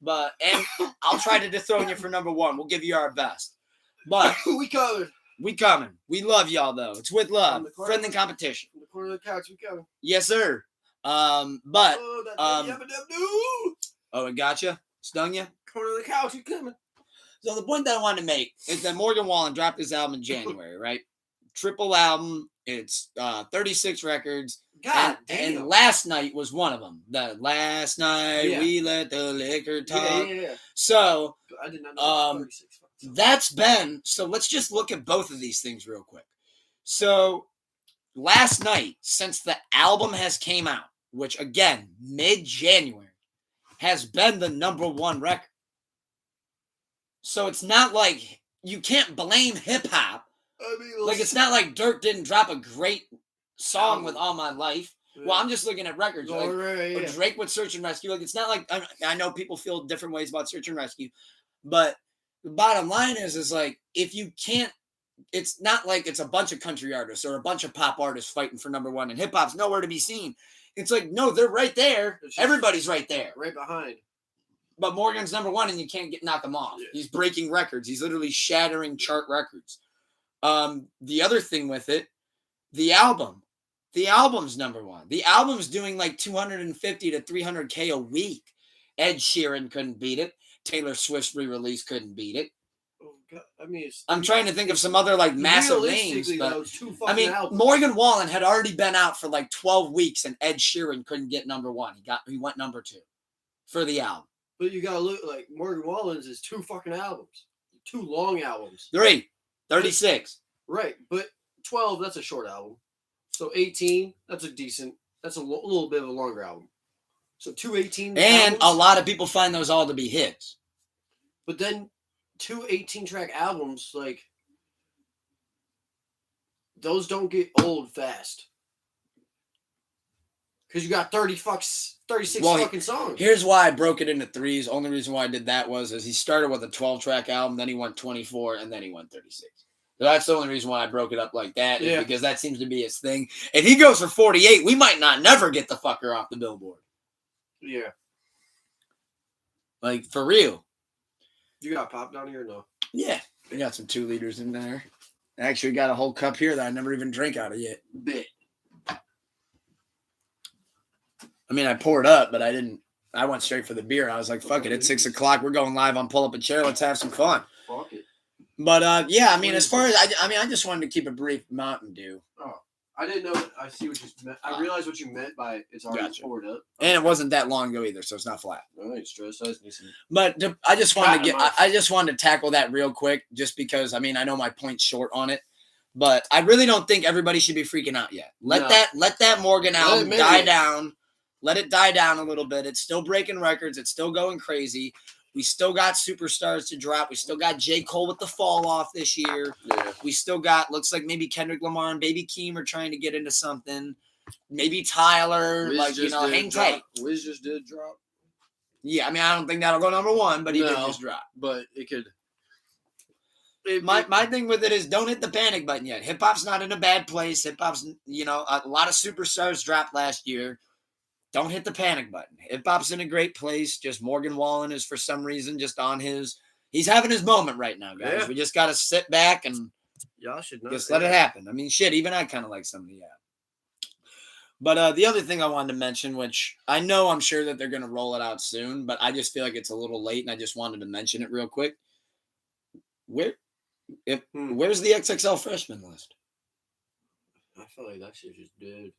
And I'll try to dethrone you for number 1. We'll give you our best. But we covered. We coming. We love y'all, though. It's with love. Friendly competition. From the corner of the couch, we coming. Yes, sir. Oh, it got you? Stung you? Corner of the couch, we coming. So the point that I wanted to make is that Morgan Wallen dropped his album in January, right? Triple album. It's 36 records. God and damn. last night was one of them. The last night we let the liquor talk. Yeah. So I did not know 36. that's been. So let's just look at both of these things real quick. So last night, since the album has came out, which again, mid-January, has been the number 1 record. So it's not like you can't blame hip-hop. I mean, Like, it's not like Dirk didn't drop a great song with All My Life. Well, I'm just looking at records. Like, or Drake with Search and Rescue. Like, it's not like, I know people feel different ways about Search and Rescue, but the bottom line is like, if you can't, it's not like it's a bunch of country artists or a bunch of pop artists fighting for number 1 and hip hop's nowhere to be seen. It's like, no, they're right there. Everybody's right there. Right behind. But Morgan's number 1 and you can't knock him off. Yeah. He's breaking records. He's literally shattering chart records. The other thing with it, the album's number 1. The album's doing like 250 to 300K a week. Ed Sheeran couldn't beat it. Taylor Swift's re-release couldn't beat it. Oh, God. I mean, I'm trying to think of some other like massive names. But, I mean, albums. Morgan Wallen had already been out for like 12 weeks and Ed Sheeran couldn't get number 1. He went number 2 for the album. But you gotta look like Morgan Wallen's is 2 fucking albums. 2 long albums. 3. 36. Right. But 12, that's a short album. So 18, that's a little bit of a longer album. So 2 18 and albums, a lot of people find those all to be hits. But then 2 18-track albums, like, those don't get old fast. Because you got 36 fucking songs. Here's why I broke it into 3s. Only reason why I did that was he started with a 12-track album, then he went 24, and then he went 36. So that's the only reason why I broke it up like that, is because that seems to be his thing. If he goes for 48, we might never get the fucker off the Billboard. Yeah. Like, for real. You got pop down here or no? Yeah. We got some 2 liters in there. I actually got a whole cup here that I never even drank out of yet. Bit. I mean, I poured up, but I went straight for the beer. I was like, fuck it. It's 6 o'clock. We're going live on Pull Up a Chair. Let's have some fun. Fuck it. But, yeah, I mean, as far as, I just wanted to keep a brief Mountain Dew. Oh, I didn't know. I see what you meant. I realized what you meant by it's already poured up. And it wasn't that long ago either, so it's not flat. I ain't stressed. I just need some. But I just wanted to tackle that real quick, just because, I mean, I know my point's short on it. But I really don't think everybody should be freaking out yet. Let that Morgan album die down. Let it die down a little bit. It's still breaking records. It's still going crazy. We still got superstars to drop. We still got J. Cole with the fall off this year. Yeah. We still got, looks like maybe Kendrick Lamar and Baby Keem are trying to get into something. Maybe Tyler, hang tight. Wiz just did drop. Yeah, I mean, I don't think that'll go number 1, but he did just drop. But it could. My thing with it is don't hit the panic button yet. Hip hop's not in a bad place. Hip hop's, a lot of superstars dropped last year. Don't hit the panic button. Hip hop's in a great place. Just Morgan Wallen is for some reason just on he's having his moment right now, guys. Yeah. We just got to sit back and y'all should just let it happen. I mean, shit, even I kind of like some of the But the other thing I wanted to mention, which I'm sure that they're going to roll it out soon, but I just feel like it's a little late and I just wanted to mention it real quick. Where's the XXL freshman list? I feel like that shit just did.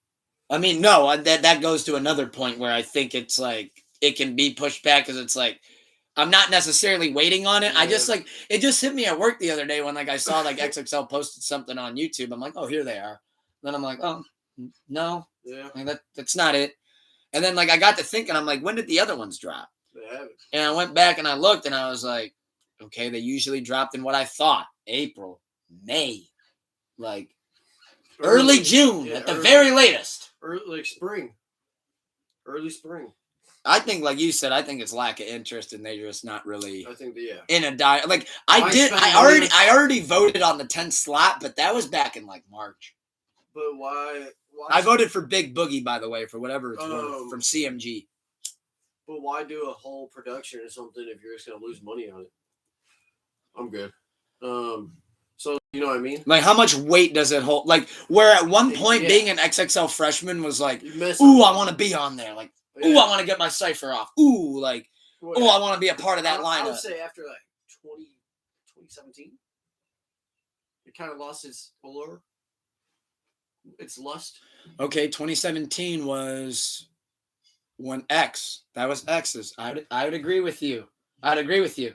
I mean, no, that goes to another point where I think it's like it can be pushed back because it's like I'm not necessarily waiting on it. Yeah. I just it just hit me at work the other day when I saw XXL posted something on YouTube. I'm like, oh, here they are. Then I'm like, oh, no, that's not it. And then I got to thinking, I'm like, when did the other ones drop? They haven't. And I went back and I looked and I was like, okay, they usually dropped in what I thought April. May, like early June at the very latest. Early spring. Early spring. I think, like you said, I think it's lack of interest, and they're just not really. I think that, in a diet. Like I already voted on the 10th slot, but that was back in like March. But why I voted for Big Boogie, by the way, for whatever it's worth, from CMG. But why do a whole production or something if you're just gonna lose money on it? I'm good. So you know what I mean? Like, how much weight does it hold? Like, where at one point being an XXL freshman was like, I want to be on there. Like, I want to get my cipher off. I want to be a part of that lineup. I would say after like 2017, it kind of lost its allure, its lust. Okay, 2017 was when X. That was X's. I would agree with you. I'd agree with you.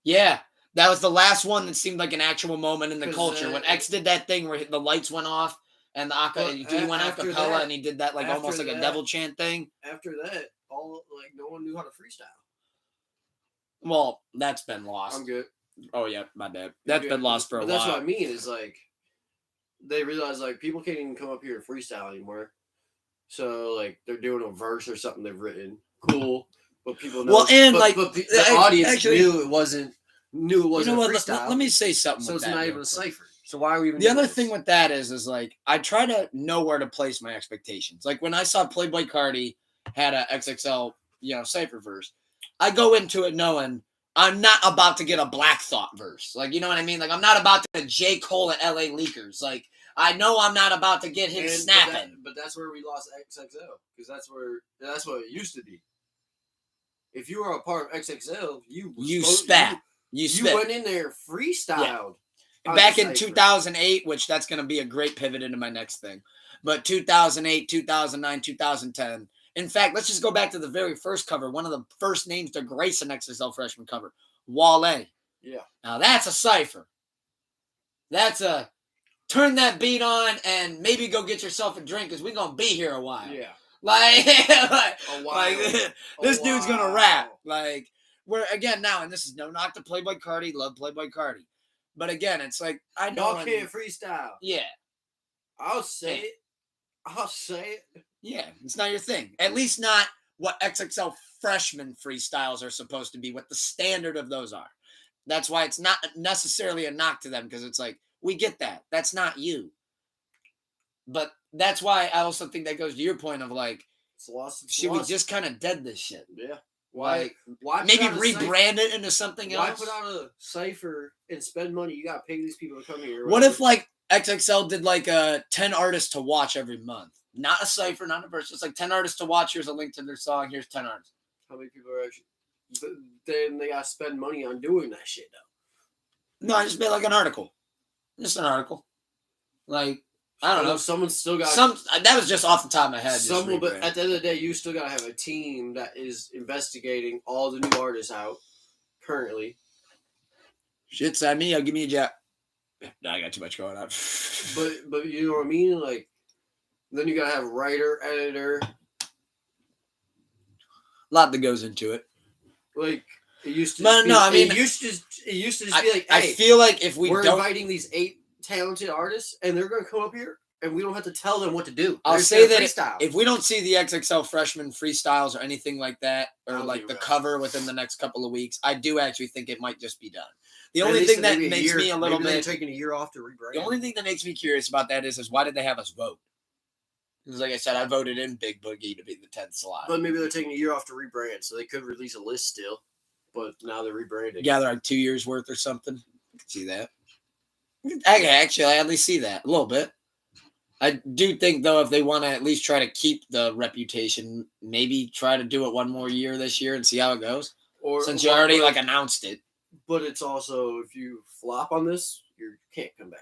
Yeah. That was the last one that seemed like an actual moment in the culture. When X did that thing where the lights went off and he went a cappella and he did that like almost like a devil chant thing. After that, no one knew how to freestyle. Well, that's been lost. I'm good. Oh yeah, my bad. That's been lost for a while. That's what I mean is like they realize like people can't even come up here and freestyle anymore. So like they're doing a verse or something they've written. Cool. But people know but the audience knew it wasn't a freestyle. Let me say something. So with it's that not even a cipher. So why are we even? The other thing with that is like I try to know where to place my expectations. Like when I saw Playboy Cardi had a XXL, cipher verse, I go into it knowing I'm not about to get a Black Thought verse. Like, you know what I mean? Like I'm not about to J. Cole at LA Leakers. Like I know I'm not about to get him snapping. But that's where we lost XXL because that's what it used to be. If you were a part of XXL, you spat. You went in there freestyled. Yeah. Back in 2008, which that's going to be a great pivot into my next thing. But 2008, 2009, 2010. In fact, let's just go back to the very first cover. One of the first names to grace an XXL freshman cover. Wale. Yeah. Now that's a cipher. That's a turn that beat on and maybe go get yourself a drink because we're going to be here a while. Yeah. This dude's going to rap. Like, where again now, and this is no knock to Playboy Cardi, love Playboy Cardi. But again, it's like, I know. Y'all can't freestyle. Yeah. I'll say it. Yeah, it's not your thing. At least not what XXL freshman freestyles are supposed to be, what the standard of those are. That's why it's not necessarily a knock to them, because it's like, we get that. That's not you. But that's why I also think that goes to your point of like, we just kind of dead this shit? Yeah. Why maybe rebrand it into something else? Why put out a cipher and spend money? You got to pay these people to come here. What if like XXL did like 10 artists to watch every month? Not a cipher, not a verse. It's like 10 artists to watch. Here's a link to their song. Here's 10 artists. How many people are actually? Then they got to spend money on doing that shit though. No, I just made like an article. Just an article. Like, I don't know. Someone's still got that was just off the top of my head. But at the end of the day, you still gotta have a team that is investigating all the new artists out currently. Shit's at me. I'll give me a jab. No, I got too much going on. but you know what I mean? Like, then you gotta have writer, editor. A lot that goes into it. Like it used to. It used to just be like, hey, I feel like if we're inviting these 8 talented artists, and they're going to come up here, and we don't have to tell them what to do. I'll say that if we don't see the XXL freshman freestyles or anything like that, or like the cover within the next couple of weeks, I do actually think it might just be done. The only thing that makes me a little bit taking a year off to rebrand. The only thing that makes me curious about that is why did they have us vote? Because like I said, I voted in Big Boogie to be the 10th slot. But maybe they're taking a year off to rebrand, so they could release a list still. But now they're rebranding. Gather like 2 years worth or something. I can see that. I at least see that a little bit. I do think though, if they want to at least try to keep the reputation, maybe try to do it one more year this year and see how it goes. Since you already like announced it. But it's also, if you flop on this, you can't come back.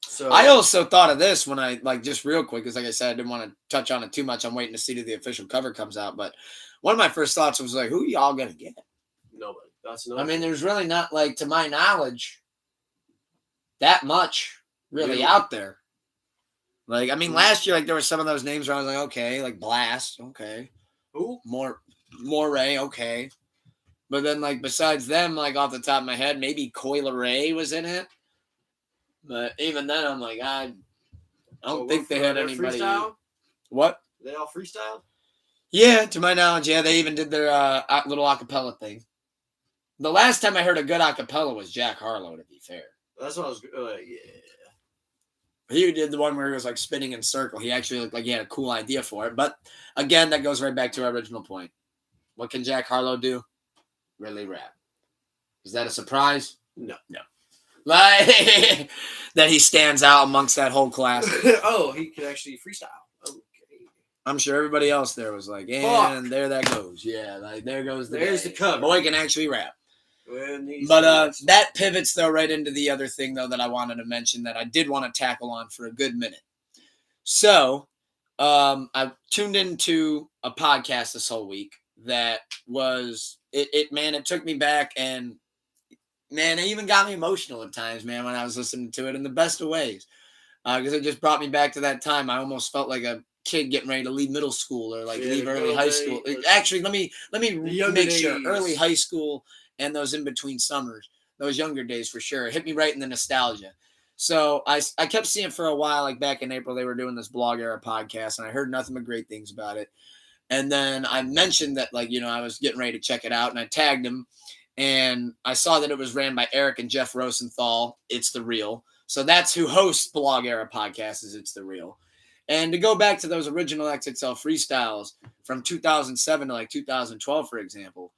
So I also thought of this when I just real quick, because like I said, I didn't want to touch on it too much. I'm waiting to see till the official cover comes out. But one of my first thoughts was like, who are y'all gonna get? Nobody. There's really not, like, to my knowledge, that much really out there. Like, last year, like, there were some of those names where I was like, okay, like Blast, okay. Who? Moray, okay. But then, like, besides them, like, off the top of my head, maybe Coil Ray was in it. But even then, I'm like, I don't think they had anybody. Freestyle? What? They all freestyle? Yeah, to my knowledge, yeah, they even did their little acapella thing. The last time I heard a good acapella was Jack Harlow, to be fair. That's what I was yeah. He did the one where he was like spinning in circle. He actually looked like he had a cool idea for it. But again, that goes right back to our original point. What can Jack Harlow do? Really rap. Is that a surprise? No. Like that he stands out amongst that whole class. Oh, he could actually freestyle. Okay. I'm sure everybody else there was like, and there that goes. Yeah, like there goes There's the cover. Boy can actually rap. But that pivots though right into the other thing though that I wanted to mention that I did want to tackle on for a good minute. So I tuned into a podcast this whole week that was it took me back, and man, it even got me emotional at times, man, when I was listening to it in the best of ways. Because it just brought me back to that time. I almost felt like a kid getting ready to leave middle school or like leave early high school. Actually, let me make sure. Early high school and those in between summers, those younger days for sure. It hit me right in the nostalgia. So I kept seeing for a while, like back in April, they were doing this Blog Era podcast, and I heard nothing but great things about it. And then I mentioned that, like, I was getting ready to check it out, and I tagged him, and I saw that it was ran by Eric and Jeff Rosenthal. It's the Real. So that's who hosts Blog Era podcast, is It's the Real. And to go back to those original XXL freestyles from 2007 to like 2012, for example,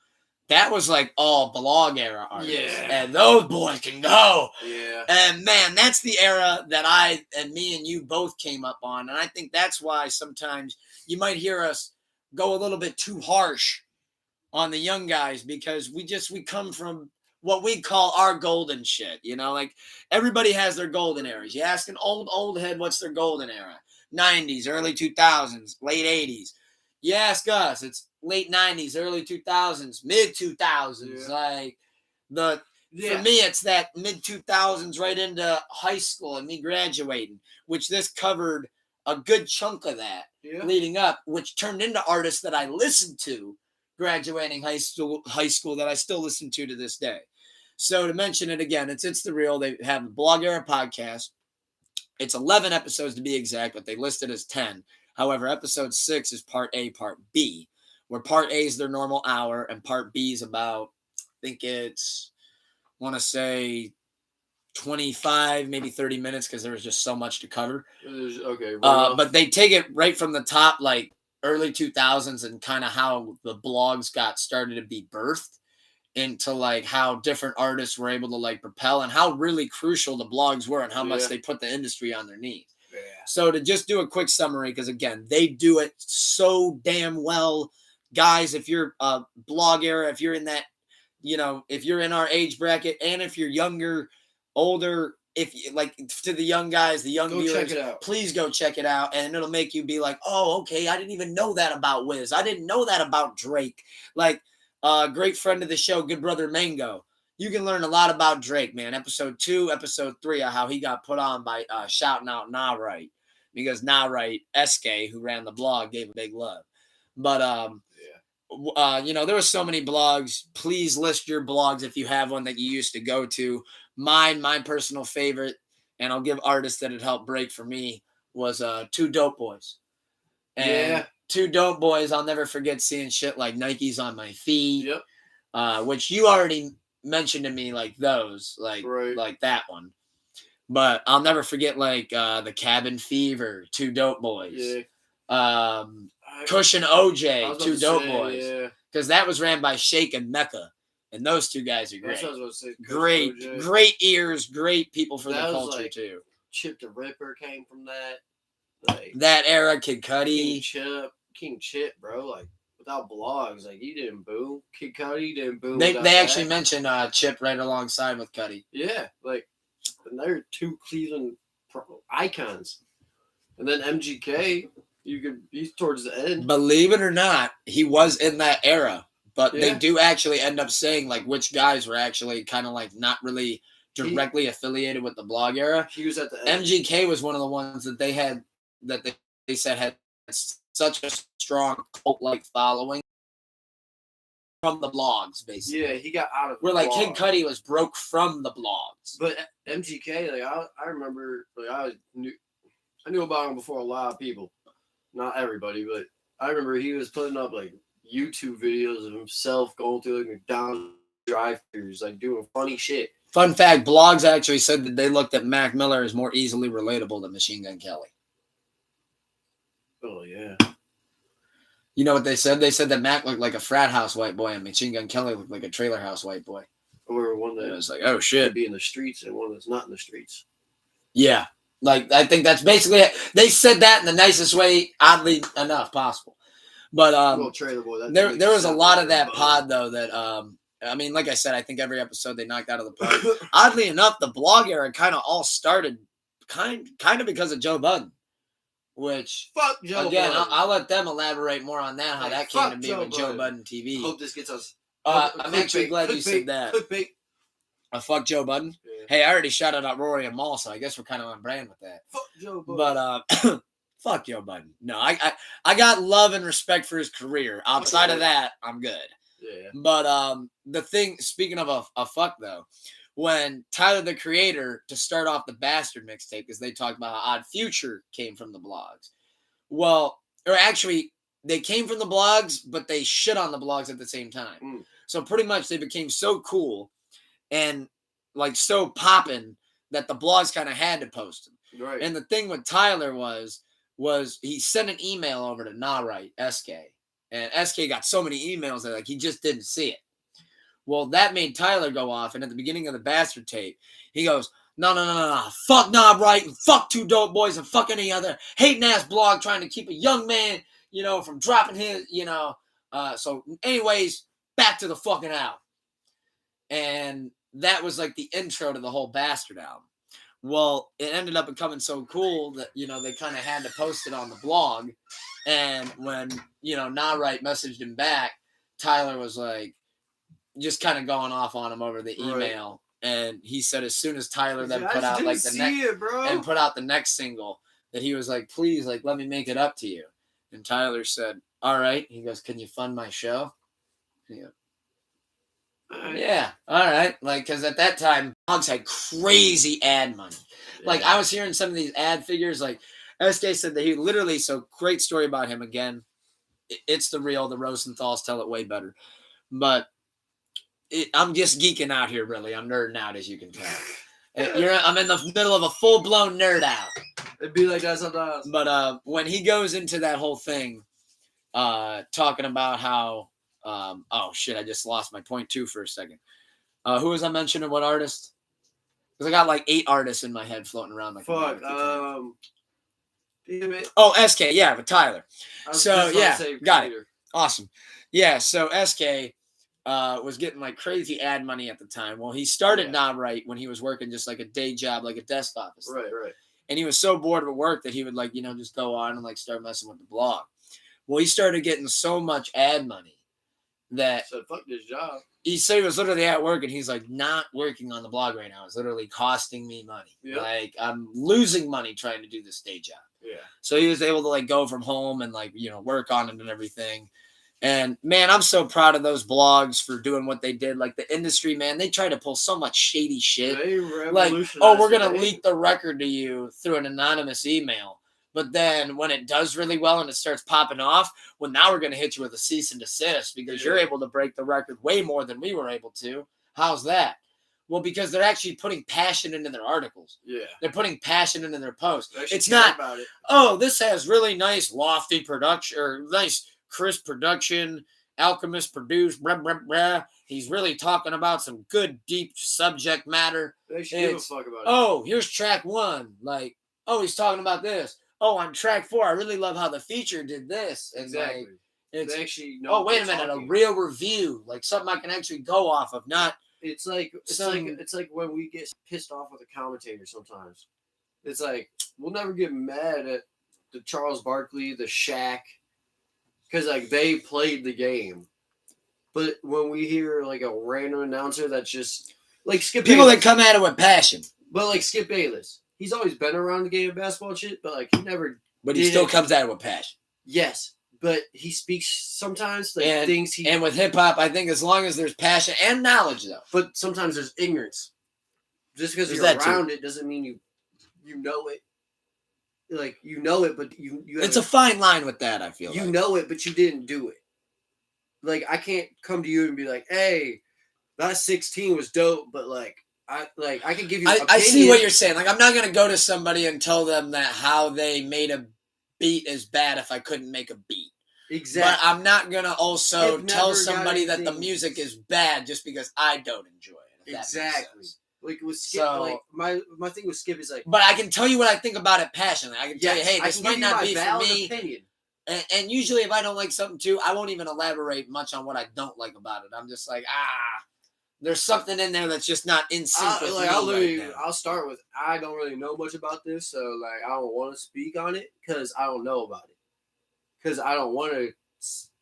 that was like all Blog Era artists. Yeah. And those boys can go. Yeah. And man, that's the era that me and you both came up on. And I think that's why sometimes you might hear us go a little bit too harsh on the young guys, because we come from what we call our golden shit. Like everybody has their golden eras. You ask an old head what's their golden era. 90s, early 2000s, late 80s. You ask us, it's late 90s, early 2000s, mid 2000s. Yeah. For me, it's that mid 2000s right into high school and me graduating, which this covered a good chunk of that leading up, which turned into artists that I listened to graduating high school that I still listen to this day. So to mention it again, it's the Real. They have a Blog Era podcast. It's 11 episodes to be exact, but they list it as 10. However, episode 6 is part A, part B, where part A is their normal hour, and part B is about, I think it's, I want to say 25, maybe 30 minutes, because there was just so much to cover. Okay. But they take it right from the top, like early 2000s, and kind of how the blogs got started to be birthed into like how different artists were able to like propel, and how really crucial the blogs were, and how much they put the industry on their knees. Yeah. So to just do a quick summary, because again, they do it so damn well. Guys, if you're a Blog Era, if you're in that, if you're in our age bracket, and if you're younger, older, if you like, to the young guys, the young viewers, please go check it out, and it'll make you be like, oh, okay, I didn't even know that about Wiz. I didn't know that about Drake. Like, great friend of the show, good brother Mango. You can learn a lot about Drake, man. Episode 2, episode 3, how he got put on by shouting out Nah Right, because Nah Right, SK, who ran the blog, gave a big love. But there were so many blogs. Please list your blogs if you have one that you used to go to. My personal favorite, and I'll give artists that had helped break for me, was Two Dope Boys. And Two Dope Boys, I'll never forget seeing shit like Nikes on My Feet, which you already mentioned to me, like those, like that one. But I'll never forget like the Cabin Fever, Two Dope Boys. Cushion OJ, Two Dope Boys. Because that was ran by Shake and Mecca. And those two guys are great. Great ears, great people for the culture too. Chip the Ripper came from that. Like, that era, Kid Cudi. King Chip, bro. Like, without blogs, like, he didn't boom. Kid Cudi didn't boom. They actually mentioned Chip right alongside with Cudi. Yeah, like, and they're two Cleveland icons. And then MGK, he's towards the end. Believe it or not, he was in that era. But they do actually end up saying, like, which guys were actually kind of, like, not really directly affiliated with the Blog Era. He was at the end. MGK was one of the ones that they had, that they said had such a strong cult-like following from the blogs, basically. Yeah, he got out of. Where like Kid Cudi was broke from the blogs. But MGK, like I remember, like I knew about him before a lot of people, not everybody, but I remember he was putting up like YouTube videos of himself going through like McDonald's drive-thrus, like doing funny shit. Fun fact: blogs actually said that they looked at Mac Miller as more easily relatable than Machine Gun Kelly. Oh yeah. You know what they said? They said that Mac looked like a frat house white boy, and Machine Gun Kelly looked like a trailer house white boy. Or one that was like, oh shit, could be in the streets, and one that's not in the streets. Yeah, like I think that's basically it. They said that in the nicest way, oddly enough, possible. But trailer boy, there was a lot of that pod though that I mean, like I said, I think every episode they knocked out of the park. Oddly enough, the blog era kind of all started kind of because of Joe Budden, which fuck Joe again, Budden. I'll let them elaborate more on that, how that came to be with Joe Budden TV. I hope this gets us. I'm actually glad you said that. Fuck Joe Budden. Yeah. Hey, I already shouted out Rory and Maul, so I guess we're kind of on brand with that. Fuck Joe Budden. But fuck Joe Budden. No, I got love and respect for his career. Outside of that, I'm good. Yeah. But the thing, speaking of a fuck though, when Tyler the Creator, to start off the Bastard mixtape, because they talked about how Odd Future came from the blogs. Well, or actually, they came from the blogs, but they shit on the blogs at the same time. Mm. So pretty much they became so cool and like so popping that the blogs kind of had to post them. Right. And the thing with Tyler was he sent an email over to Nah-Right, SK. And SK got so many emails that like he just didn't see it. Well, that made Tyler go off, and at the beginning of the Bastard tape, he goes, No. Fuck Nah-Right and fuck Two Dope Boys and fuck any other hating ass blog trying to keep a young man, from dropping his, So anyways, back to the fucking album. And that was like the intro to the whole Bastard album. Well, it ended up becoming so cool that, they kind of had to post it on the blog. And when, Nah-Right messaged him back, Tyler was like, just kind of going off on him over the email. Right. And he said as soon as Tyler then put out like put out the next single, that he was like, please, like, let me make it up to you. And Tyler said, all right. He goes, can you fund my show? Yeah, all right. Like, because at that time, blogs had crazy ad money. Yeah. Like, I was hearing some of these ad figures. Like, SK said that he literally, so great story about him again. It's the real, the Rosenthals tell it way better. But I'm just geeking out here, really. I'm nerding out, as you can tell. I'm in the middle of a full-blown nerd out. It'd be like that sometimes. But when he goes into that whole thing, talking about how, oh shit, I just lost my point too for a second. Who was I mentioning? What artist? Because I got like 8 artists in my head floating around. Fuck. Damn it. Oh, SK, yeah, with Tyler. So yeah, got it. Awesome. Yeah, so SK was getting like crazy ad money at the time. Well, he started Nah-Right when he was working just like a day job, like a desk office. Right. And he was so bored with work that he would like, just go on and like start messing with the blog. Well, he started getting so much ad money that so fuck this job. He said he was literally at work and he's like, not working on the blog right now. It's literally costing me money. Yep. Like, I'm losing money trying to do this day job. Yeah. So he was able to like go from home and like, work on it and everything. And man, I'm so proud of those blogs for doing what they did. Like the industry, man, they try to pull so much shady shit. Like, oh, we're going to leak the record to you through an anonymous email. But then when it does really well and it starts popping off, well, now we're going to hit you with a cease and desist because you're able to break the record way more than we were able to. How's that? Well, because they're actually putting passion into their articles. Yeah. They're putting passion into their posts. It's not, about it. Oh, this has really nice lofty production or nice crisp production. Alchemist produced, blah, blah, blah. He's really talking about some good, deep subject matter. They should give a fuck about it. Oh, here's track 1. Like, oh, he's talking about this. Oh, on track 4, I really love how the feature did this. And exactly. Like, it's, they actually know. Oh, wait a minute, a real review, like something I can actually go off of, not. It's like when we get pissed off with a commentator sometimes. It's like we'll never get mad at the Charles Barkley, the Shaq, because like they played the game. But when we hear like a random announcer that's just like Skip people Bayless, that come at it with passion, but like Skip Bayless, he's always been around the game of basketball and shit, but like he never. But he still comes at it with passion. Yes, but he speaks sometimes like And- things he. And with hip hop, I think as long as there's passion and knowledge, though. But sometimes there's ignorance. Just because There's you're that too. around it doesn't mean you know it. Like you know it, but you It's a fine line with that. I feel you like. know it, but you didn't do it. Like I can't come to you and be like, "Hey, that 16 was dope," but I can give you. I see what you're saying. Like I'm not gonna go to somebody and tell them that how they made a beat is bad if I couldn't make a beat. Exactly. But I'm not gonna also I've tell never somebody got that the anything- music is bad just because I don't enjoy it. If that makes Exactly. sense. Like with Skip, So- like my thing with Skip is like, But I can tell you what I think about it passionately. I can tell you, hey, I this can might give you not my be for valid me. opinion. And usually, if I don't like something too, I won't even elaborate much on what I don't like about it. I'm just like, there's something in there that's just not in sync with me right now. I'll start with I don't really know much about this, so like I don't want to speak on it because I don't know about it. Because I don't want to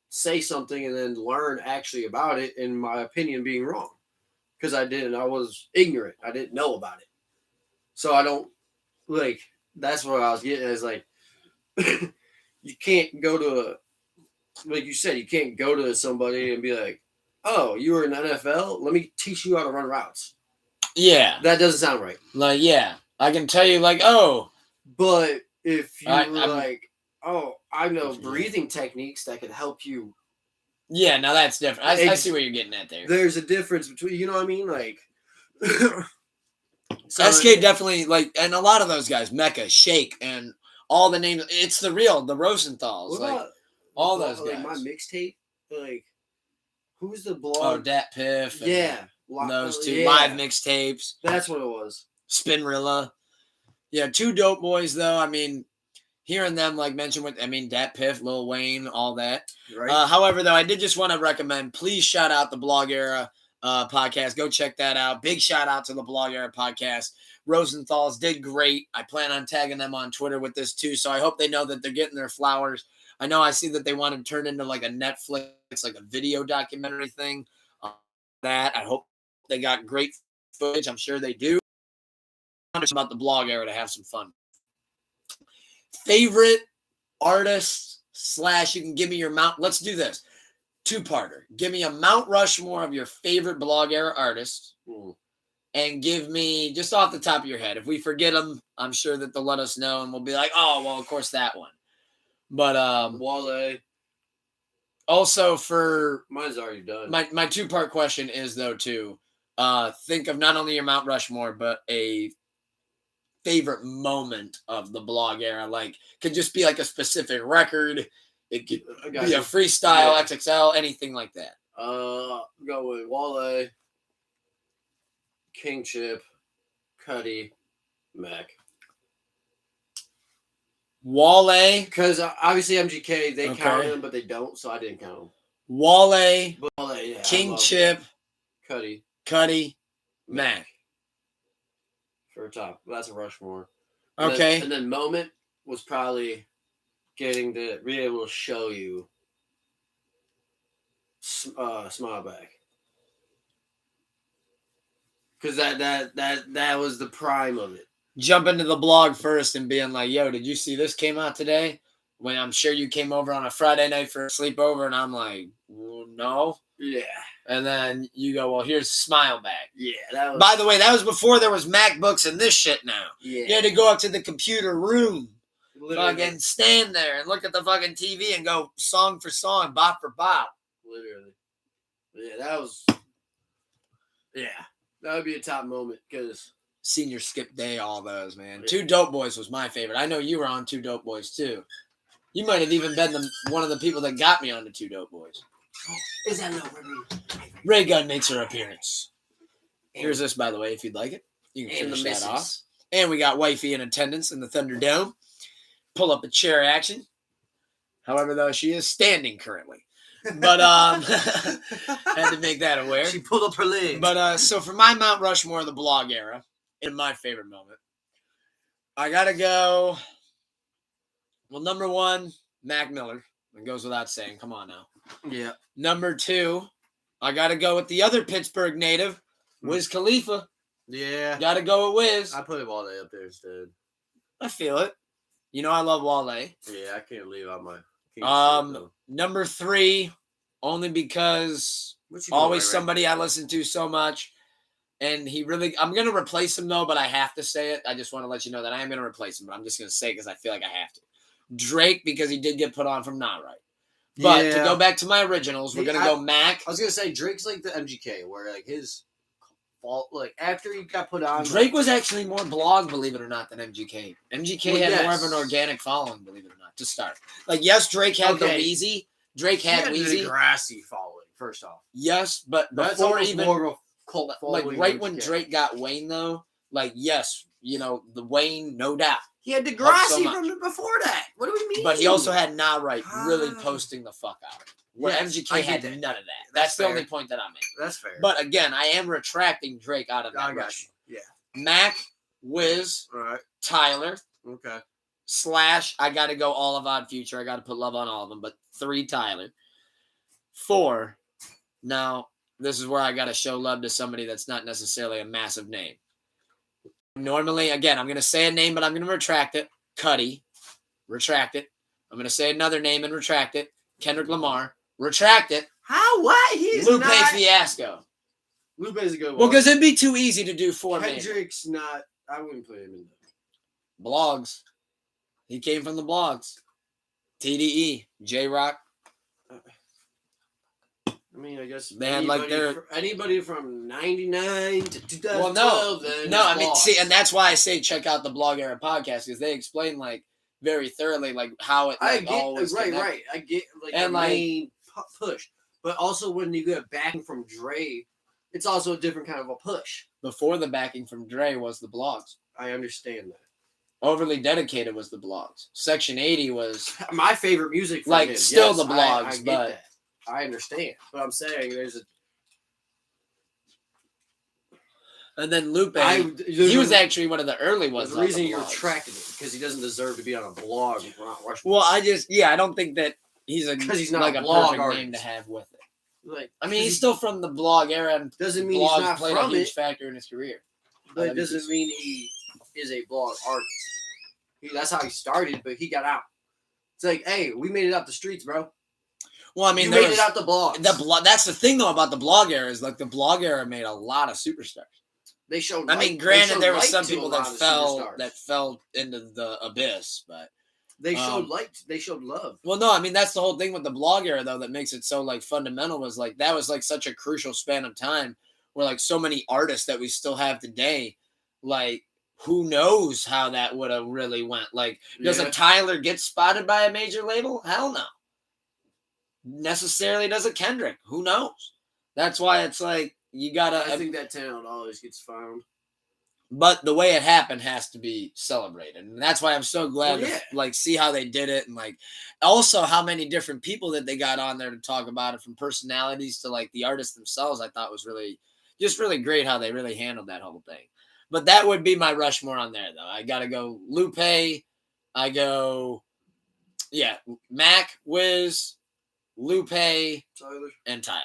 say something and then learn actually about it, in my opinion being wrong. Because I was ignorant. I didn't know about it, so I don't like. That's what I was getting at, is like. You can't go to like you said, you can't go to somebody and be like, "Oh, you were in the NFL? Let me teach you how to run routes." Yeah. That doesn't sound right. Like, yeah. I can tell you, like, oh. But if you I'm- were like, "Oh, I know Yeah. breathing techniques that can help you," Yeah, now that's different. I see what you're getting at there. there's a difference between, you know what I mean? Like, SK definitely, like, and a lot of those guys, Mecca, Shake, and all the names, it's the Rosenthals. What Like, about all those like my guys. mixtape? Like, who's the Oh, blog? Dat Piff. and Yeah, those two. yeah. Live mixtapes. That's what it was. Spinrilla. Yeah, two dope boys, though. I mean, hearing them, like, mention with, I mean, Dat Piff, Lil Wayne, all that. Right. However, though, I did just want to recommend, please shout out the Blog Era podcast. Go check that out. Big shout out to the Blog Era podcast. Rosenthal's did great. I plan on tagging them on Twitter with this too, so I hope they know that they're getting their flowers. I know I see that they want to turn into like a Netflix, like a video documentary thing. That I hope they got great footage. I'm sure they do. About the Blog Era to have some fun. Favorite artist / you can give me your Mount. Let's do this. Two-parter. Give me a Mount Rushmore of your favorite Blog Era artists. And give me, just off the top of your head, if we forget them, I'm sure that they'll let us know, and we'll be like, oh, well, of course, that one. But Wale. also for Mine's already done. my two-part question is, though, too, think of not only your Mount Rushmore, but a favorite moment of the Blog Era. Like, could just be like a specific record. It could be a freestyle, Yeah. XXL, anything like that. Go with Wale, King Chip, Cuddy, Mac. Wale, Because obviously MGK, they Okay. count him, but they don't, so I didn't count him. Wale, But Wale, yeah, King Chip, Cuddy, Cuddy, Mac. for a top. That's a Rushmore. Okay. And then moment was probably getting to be able to show you Smile Back. Because that was the prime of it. Jump into the blog first and being like, yo, did you see this came out today? When I'm sure you came over on a Friday night for a sleepover, and I'm like, well, no. Yeah. And then you go, well, here's Smile Back. Yeah. That was, By the way, that was before there was MacBooks and this shit now. yeah. You had to go up to the computer room, Literally. fucking stand there and look at the fucking TV and go song for song, bop for bop. Literally. Yeah, that was. Yeah. That would be a top moment because. Senior skip day, all those, man. Yeah. Two Dope Boys was my favorite. I know you were on Two Dope Boys too. You might have even been one of the people that got me on the Two Dope Boys. Is that no Ray Gun makes her appearance. Here's this, by the way, if you'd like it. You can And the finish that off. missus. And we got Wifey in attendance in the Thunderdome. Pull up a chair action. However, though, she is standing currently. But had to make that aware. She pulled up her leg. But so for my Mount Rushmore of the Blog Era, in my favorite moment, I gotta go. Well, number one, Mac Miller. It goes without saying. Come on now. Yeah. Number two, I gotta go with the other Pittsburgh native, Wiz Khalifa. Yeah. Gotta go with Wiz. I put Wale up there instead. I feel it. You know I love Wale. Yeah, I can't Number 3, only because What you doing, always Ray Ray? somebody I listen to so much. And I'm going to replace him, though, but I have to say it. I just want to let you know that I am going to replace him, but I'm just going to say it because I feel like I have to. Drake, because he did get put on from Not Right. But to go back to my originals, we're going to go Mac. I was going to say Drake's like the MGK, where like his fault, like after he got put on. Drake was actually more blog, believe it or not, than MGK. MGK had more of an organic following, believe it or not, to start. Like, yes, Drake had the Weezy. Drake had Weezy. The grassy following, first off. Yes, but that's before even more of a cult like right when Drake got Wayne, though, like, yes, the Wayne, no doubt. He had Degrassi from before that. What do we mean? But he also had Not Right really posting the fuck out. Where MGK had none of that. That's the only point that I'm making. That's fair. But again, I am retracting Drake out of that. I got you. Yeah. Mac, Wiz, Tyler. Okay. / I got to go all of Odd Future. I got to put love on all of them. But 3, Tyler. 4, now, this is where I got to show love to somebody that's not necessarily a massive name. Normally, again, I'm going to say a name, but I'm going to retract it. Cuddy, retract it. I'm going to say another name and retract it. Kendrick Lamar, retract it. How? What? He's Lupe not. Fiasco. Lupe's a good one. Well, because it'd be too easy to do 4 names. Kendrick's not. I wouldn't put him in there. Blogs. He came from the blogs. TDE, J-Rock. I mean, I guess anybody from 99 to 2012. Well, no, I mean, see, and that's why I say check out the Blog Era podcast, because they explain like very thoroughly like how it all was connected. Right. I get the main push, but also when you get backing from Dre, it's also a different kind of a push. Before the backing from Dre was the blogs. I understand that. Overly Dedicated was the blogs. Section 80 was my favorite music. From like him. still yes, the blogs, I get but. That. I understand, but I'm saying there's a. And then Lupe, he was actually one of the early ones. The reason you're retracting it because he doesn't deserve to be on a blog. Well, I don't think that he's not like a blog perfect name to have with it. Like, I mean, he's still from the blog era, and doesn't mean he's not played from a huge factor in his career. But it doesn't mean he is a blog artist. That's how he started, but he got out. It's like, hey, we made it out the streets, bro. Well, I mean, you made it out the blogs. That's the thing, though, about the blog era is like the blog era made a lot of superstars. They showed. I mean, granted, there were some people that fell into the abyss, but they showed light. They showed love. Well, no, I mean that's the whole thing with the blog era, though, that makes it so like fundamental. Was like that was like such a crucial span of time where like so many artists that we still have today, like who knows how that would have really went. Like, does a Tyler get spotted by a major label? Hell no. Necessarily does a Kendrick? Who knows? That's why it's like you gotta. I think that talent always gets found. But the way it happened has to be celebrated, and that's why I'm so glad to like see how they did it, and like also how many different people that they got on there to talk about it, from personalities to like the artists themselves. I thought was really great how they really handled that whole thing. But that would be my Rushmore on there, though. I gotta go Lupe. I go, Mac, Wiz, Lupe, and Tyler.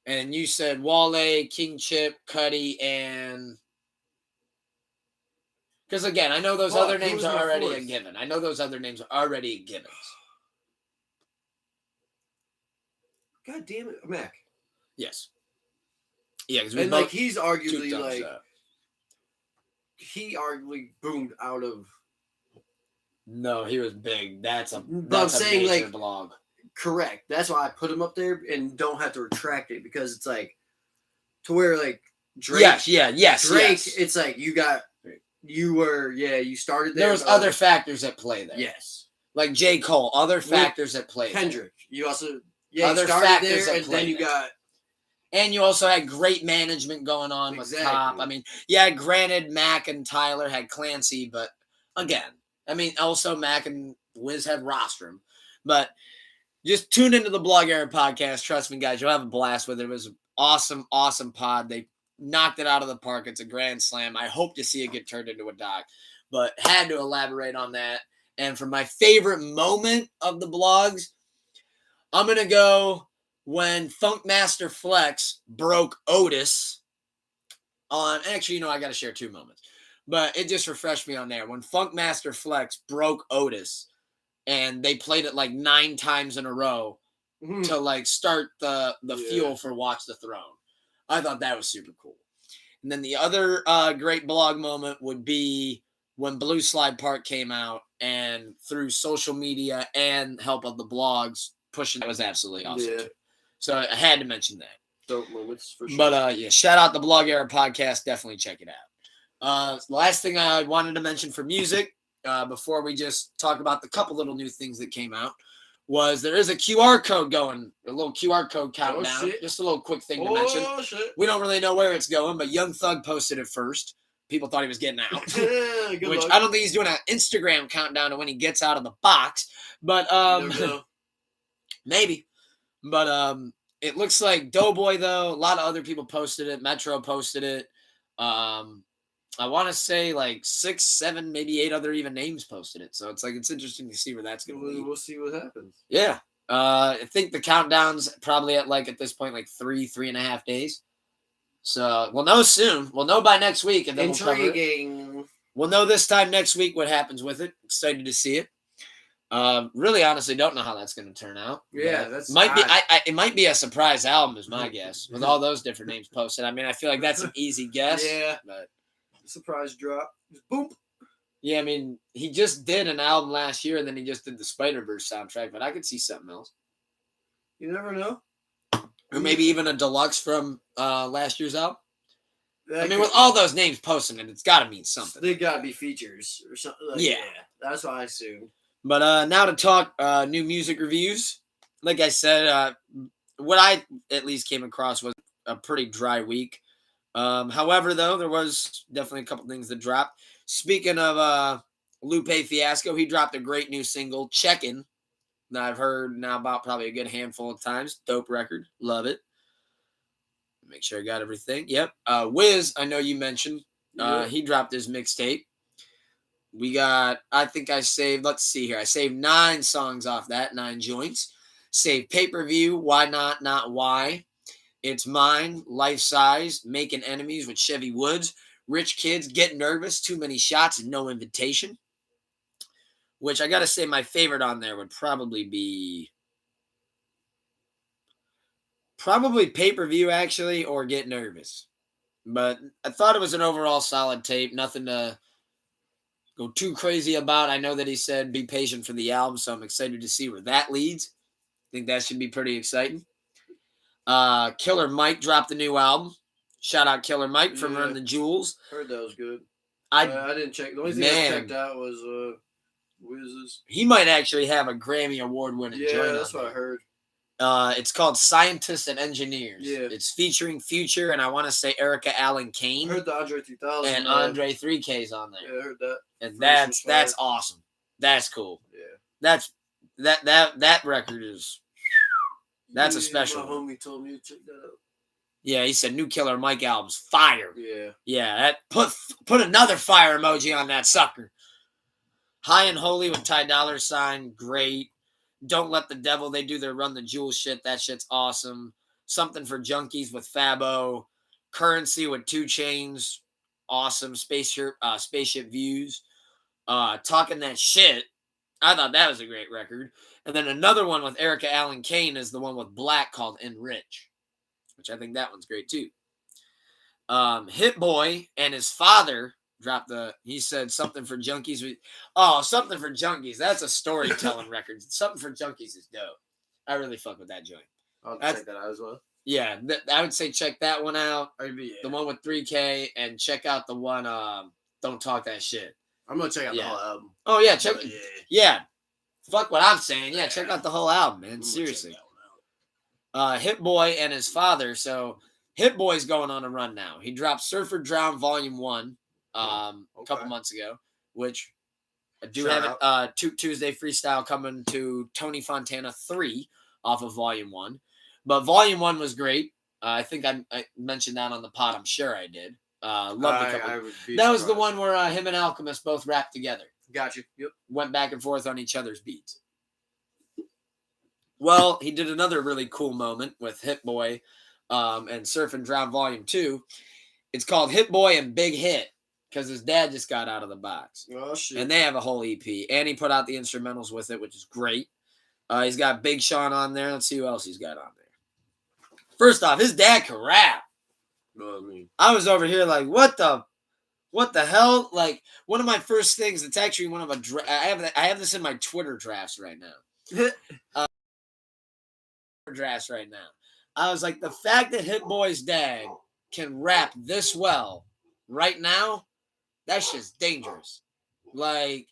And you said Wale, King Chip, Cuddy, and because again, I know those other names are already a given. I know those other names are already givens. God damn it, Mac. Yes. Yeah, because and like he's arguably like he arguably boomed out of. No, he was big. That's a saying major like blog. Correct. That's why I put him up there and don't have to retract it because it's like to where like Drake. Yes. Drake, it's like you started there. There was other factors at play there. Yes. Like J. Cole, other factors at play. Kendrick. You also other factors there, and then you got. And you also had great management going on with Top. I mean, granted, Mac and Tyler had Clancy, but again, I mean, also Mac and Wiz had Rostrum. But just tune into the Blog Era podcast. Trust me, guys, you'll have a blast with it. It was an awesome, awesome pod. They knocked it out of the park. It's a grand slam. I hope to see it get turned into a doc, but had to elaborate on that. And for my favorite moment of the blogs, I'm going to go when Funkmaster Flex broke Otis on, actually, I got to share 2 moments, but it just refreshed me on there. When Funkmaster Flex broke Otis and they played it like 9 times in a row to like start the fuel for Watch the Throne. I thought that was super cool. And then the other great blog moment would be when Blue Slide Park came out, and through social media and help of the blogs pushing, that was absolutely awesome. Yeah. So I had to mention that. Dope moments for sure. But yeah, shout out the Blog Era podcast. Definitely check it out. Last thing I wanted to mention for music, before we just talk about the couple little new things that came out, was there is a QR code going, a little QR code countdown. Just a little quick thing to mention. Shit. We don't really know where it's going, but Young Thug posted it first. People thought he was getting out. Good Which luck. I don't think he's doing an Instagram countdown to when he gets out of the box. But maybe. But it looks like Doughboy, though. A lot of other people posted it. Metro posted it. I want to say like 6, 7, maybe 8 other even names posted it. So it's like it's interesting to see where that's going to lead. We'll see what happens. Yeah. I think the countdown's probably at like at this point like 3.5 days. So we'll know soon. We'll know by next week, and then Intriguing. We'll know this time next week what happens with it. Excited to see it. Really, honestly, don't know how that's going to turn out. Yeah, that's might be. It might be a surprise album, is my guess, with all those different names posted. I mean, I feel like that's an easy guess. Yeah, but surprise drop. Boom. Yeah, I mean, he just did an album last year, and then he just did the Spider-Verse soundtrack. But I could see something else. You never know. Or maybe even a deluxe from last year's album. I mean, with all those names posting it, it's got to mean something. They got to be features or something. Like, yeah, that's what I assume. But now to talk new music reviews. Like I said, what I at least came across was a pretty dry week. However, though, there was definitely a couple things that dropped. Speaking of Lupe Fiasco, he dropped a great new single, Checkin'. That I've heard now about probably a good handful of times. Dope record. Love it. Make sure I got everything. Yep. Wiz, I know you mentioned. He dropped his mixtape. We got, I think I saved, let's see here. I saved 9 songs off that, 9 joints. Saved Pay-Per-View, Why Not, Not Why. It's Mine, Life Size, Making Enemies with Chevy Woods. Rich Kids, Get Nervous, Too Many Shots, and No Invitation. Which I got to say my favorite on there would probably be Pay-Per-View, actually, or Get Nervous. But I thought it was an overall solid tape. Nothing to go too crazy about. I know that he said be patient for the album, so I'm excited to see where that leads. I think that should be pretty exciting. Killer Mike dropped a new album. Shout out Killer Mike from Run the Jewels. Heard that was good. I didn't check. The only thing I checked out was Wiz's. He might actually have a Grammy Award winning joint. Yeah, that's what I heard. It's called Scientists and Engineers. Yeah. It's featuring Future and I want to say Erica Allen Kane. I heard the Andre 3000. And Andre 3K's on there. Yeah, I heard that. And that's awesome. That's cool. Yeah. That record is that's a special. My homie told me to check that out. Yeah, he said new Killer Mike album's fire. Yeah. Yeah, that put another fire emoji on that sucker. High and Holy with Ty Dolla $ign, great. Don't Let the Devil, they do their Run the Jewels shit. That shit's awesome. Something for Junkies with Fabo. Currency with 2 Chainz, awesome. Spaceship Views. Talking That Shit. I thought that was a great record. And then another one with Erica Allen Kane is the one with Black called Enrich, which I think that one's great too. Hit Boy and his father dropped he said Something for Junkies. Something for Junkies. That's a storytelling record. Something for Junkies is dope. I really fuck with that joint. I'll check that out as well. Yeah, I would say check that one out. The one with 3K, and check out the one Don't Talk That Shit. I'm gonna check out the whole album. Oh yeah, yeah. Fuck what I'm saying. Yeah, check out the whole album, man. Seriously. Hit Boy and his father. So Hit Boy's going on a run now. He dropped Surfer Drown Volume 1 a couple months ago, which I do have it. Tuesday freestyle coming to Tony Fontana 3 off of Volume 1. But Volume 1 was great. I think I mentioned that on the pod. I'm sure I did. Loved the couple. That was the one where him and Alchemist both rapped together. Got you. Yep. Went back and forth on each other's beats. Well, he did another really cool moment with Hit Boy and Surf and Drown Volume 2. It's called Hit Boy and Big Hit. because his dad just got out of the box. Oh shit! And they have a whole EP. And he put out the instrumentals with it, which is great. He's got Big Sean on there. Let's see who else he's got on there. First off, his dad can rap. No, I mean, I was over here like, what the hell? Like, one of my first things, it's actually one of I have this in my Twitter drafts right now. I was like, the fact that Hit Boy's dad can rap this well right now, that's just dangerous. Like,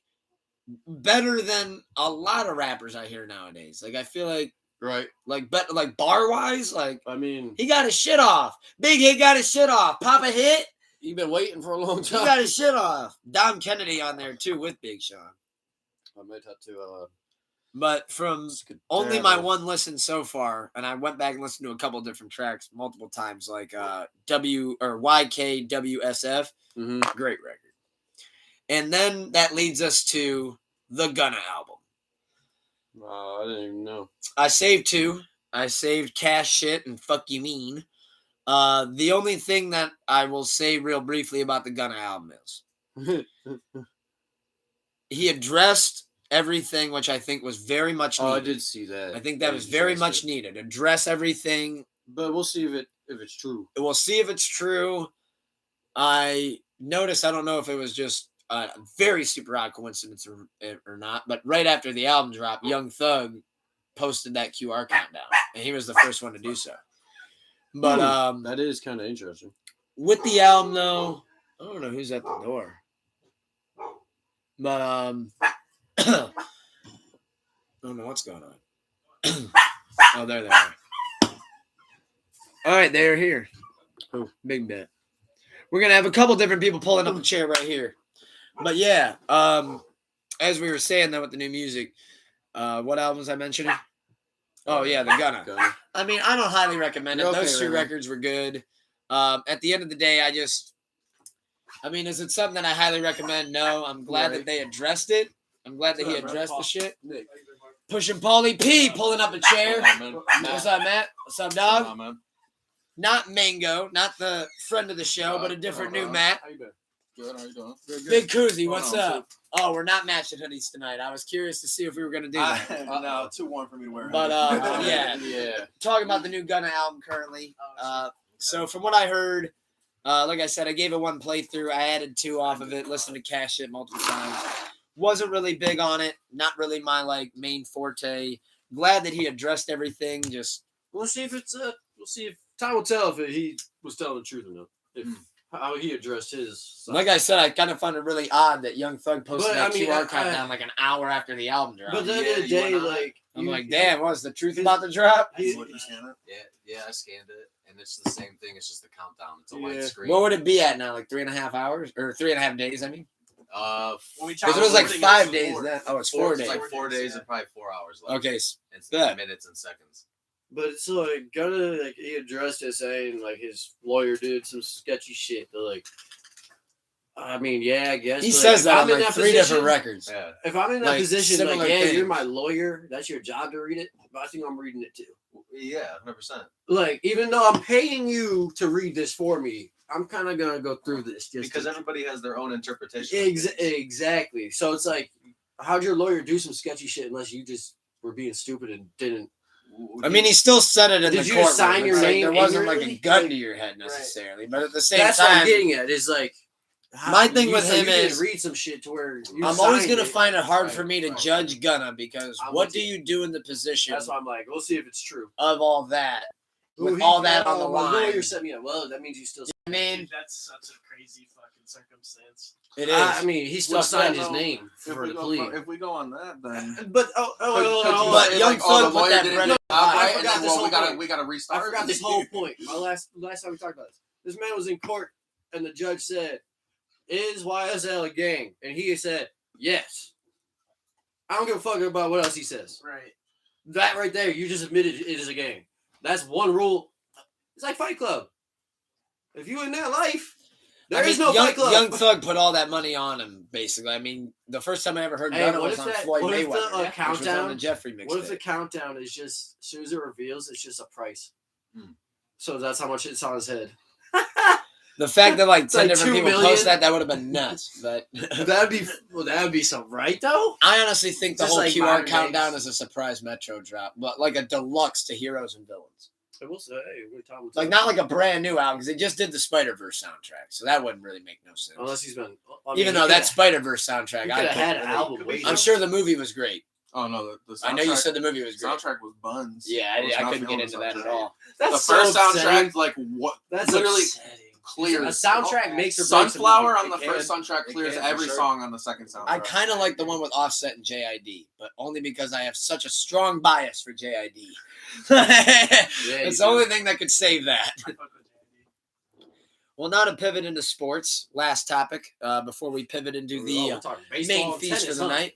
better than a lot of rappers I hear nowadays. Like, I feel like, right? like bar wise, like, I mean, he got his shit off. Big Hit got his shit off. Papa Hit, you've been waiting for a long time. he got his shit off. Dom Kennedy on there too with Big Sean. I might have to. But from only my one listen so far, and I went back and listened to a couple different tracks multiple times, like YKWSF, great record. And then that leads us to the Gunna album. I didn't even know. I saved 2. I saved Cash Shit and Fuck You Mean. The only thing that I will say real briefly about the Gunna album is he addressed everything, which I think was very much needed. I did see that. I think that was very much needed. Address everything. But we'll see if it's true. We'll see if it's true. I noticed, I don't know if it was just a very super odd coincidence or not, but right after the album dropped, Young Thug posted that QR countdown, and he was the first one to do so. But that is kind of interesting. With the album, though, I don't know who's at the door. But I don't know what's going on. Oh, there they are. All right, they're here. Who? Big Bet. We're gonna have a couple different people pulling up a chair right here. But yeah, as we were saying though with the new music, what album was I mentioning? Oh yeah, the Gunna. I mean, I don't highly recommend it. Okay, Those 2 records were good. At the end of the day, is it something that I highly recommend? No. I'm glad that they addressed it. I'm glad that he addressed the shit. Nick. Pushing Paulie P, pulling up a chair. What's up, Matt? What's up, dog? Nah, man. Not Mango, not the friend of the show, but a different new Matt. How you been? Good, how you doing? Big Koozie, what's up? Oh, we're not matching hoodies tonight. I was curious to see if we were going to do that. No, too warm for me to wear. But, yeah. Talking about the new Gunna album currently. So from what I heard, like I said, I gave it 1 playthrough. I added 2 off of it, listened to Cash Shit multiple times. Wasn't really big on it. Not really my main forte. Glad that he addressed everything. Just we'll see if time will tell if he was telling the truth or not. If how he addressed his side. Like I said, I kind of find it really odd that Young Thug posted that QR countdown like an hour after the album dropped. But then the day, I'm like, damn, what's the truth about the drop? Did you scan it? Yeah, I scanned it, and it's the same thing. It's just the countdown. It's a white screen. What would it be at now? Like 3.5 hours or 3.5 days? I mean, because it was like 5 days. Then it's 4 days. It's like 4 days and probably 4 hours left. Okay, it's minutes and seconds. But it's Gunna, he addressed it saying his lawyer did some sketchy shit. I mean, yeah, I guess he says that on 3 different records. Yeah. If I'm in that position, things. you're my lawyer. That's your job to read it. But I think I'm reading it too. Yeah, 100%. Even though I'm paying you to read this for me, I'm kind of gonna go through this because everybody has their own interpretation. Exactly. So it's how'd your lawyer do some sketchy shit unless you just were being stupid and didn't? I mean, he still said it in the courtroom. Sign your name? There wasn't a gun to your head necessarily, but at the same that's time, what I'm getting at. Is my thing with him is read some shit to where I'm always gonna find it hard for me to judge Gunna because what do you do in the position? That's why I'm we'll see if it's true of all that. With all that on the line. Lawyer set me up. Well, that means you still. I mean, that's such a crazy fucking circumstance. It is. I mean, he still signed his name for the plea. If we go on that, then. But but Young Thug put that bread. I forgot this whole we gotta restart. I forgot this whole point. My last time we talked about this. This man was in court, and the judge said, "Is YSL a gang?" And he said, "Yes." I don't give a fuck about what else he says. Right. That right there, you just admitted it is a gang. That's one rule. It's like Fight Club. If you in that life, there is no Fight Club. Young Thug put all that money on him, basically. I mean, the first time I ever heard Gunna was on Floyd Mayweather. What if the countdown? On the Jeffrey mixtape. What if the countdown is just as soon as it reveals, it's just a price? So that's how much it's on his head. The fact that like 10 like different 2 people million. post that would have been nuts. But That'd be something, right? Though. I honestly think the Just whole like QR modern countdown days. is a surprise Metro drop, but like a deluxe to Heroes and Villains. I will say, hey, we're talking Like not like a brand new album because they just did the Spider-Verse soundtrack, so that wouldn't really make no sense. unless he's been. I mean, Even he though that coulda- Spider-Verse soundtrack, he I could have couldn't had an really- album. waiting. I'm sure the movie was great. Oh no, the soundtrack, I know you said the movie was great. soundtrack was buns. Yeah, I was I not couldn't get feeling into the that at soundtrack. all. That's The so first upsetting. soundtrack, like what? That's literally upsetting. A clears. soundtrack makes or breaks a movie. Sunflower on the It first can. soundtrack It clears can, for every sure. song on the second soundtrack. I kind of like the one with Offset and JID, but only because I have such a strong bias for JID. It's the only thing that could save that. I fuck with JD. Well, now to pivot into sports, last topic, before we pivot into the we're talking baseball main and feast tennis, for the huh? night.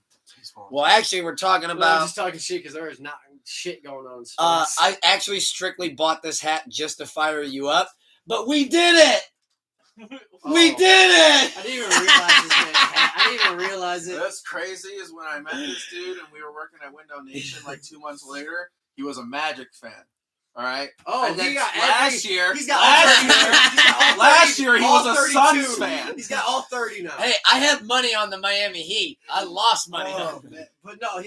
Well, actually, we're talking No, I'm about. just talking shit because there is not shit going on. In sports. I actually strictly bought this hat just to fire you up, but we did it. We Oh. did it. I didn't even realize this man. I didn't even realize it. What's crazy is when I met this dude and we were working at Window Nation like 2 months later, he was a Magic fan. All right. Oh, and then he got last year. He's got last all 30 year. He's got all Last 30 year he all was a 32. Suns fan. He's got all 30 now. Hey, I have money on the Miami Heat. I lost money. Oh, man. But no,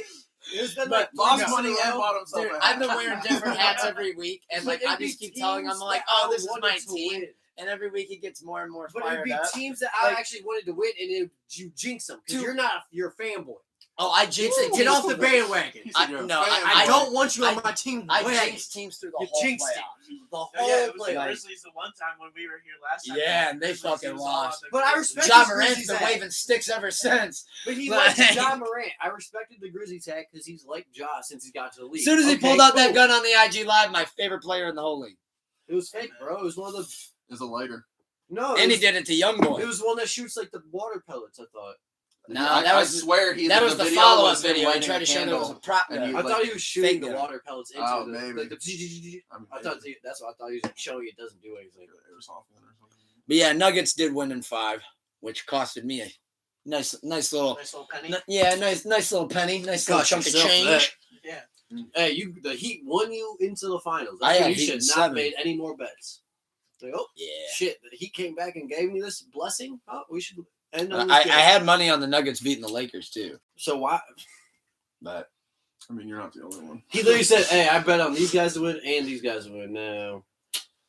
it's been But like Lost three money months in a and row. bought himself Dude, a hat. I've been wearing different hats every week, and But like it'd I be just keep telling him, I'm teams like, that oh, I this is wanted my to team, win. and every week it gets more and more But it'd fired be up. teams that I Like- actually wanted to win, and you jinx them because Dude. you're a fanboy. Oh, I jinxed Get teams off the through bandwagon. He said you're a no, fan, I boy. don't want you on I- my team. I wagon. jinxed teams through the You whole jinxed it. playoffs. The whole Oh, yeah, it was the playoff. Grizzlies the one time when we were here last time. Yeah, and they Grizzlies, fucking he was all on lost. the But I Grizzlies. respect John the Morant's Grizzlies been hat. waving sticks ever since. But he Like- likes John Morant. I respected the Grizzlies hat because he's like Ja since he got to the league. As soon as he Okay, pulled out that cool. gun on the IG Live, my favorite player in the whole league. It was fake, bro. It was one of the Is a lighter. no. And it he was, did it to Youngboy. it was one that shoots like the water pellets. I thought. No, I, that I was swear he. that was the video follow-up was him video. I lighting tried a to show there was a candle. prop and gun. he- I like, thought he was shooting fake the gun. water pellets into Oh, the. maybe. Like the I thought that's what I thought he was showing. It doesn't do anything. Airsoft gun or something. But yeah, Nuggets did win in 5, which costed me a nice little, Nice little penny. nice little penny, nice little Cost chunk of yourself change. that. Yeah. Hey, the Heat won you into the finals. I That's had you Heat should in not 7. made any more bets. Like, oh Yeah, shit, the Heat came back and gave me this blessing. Oh, we should end on I this I good. had money on the Nuggets beating the Lakers too, So why? but I mean, you're not the only one. He literally said, "Hey, I bet on these guys to win and these guys to win." Now,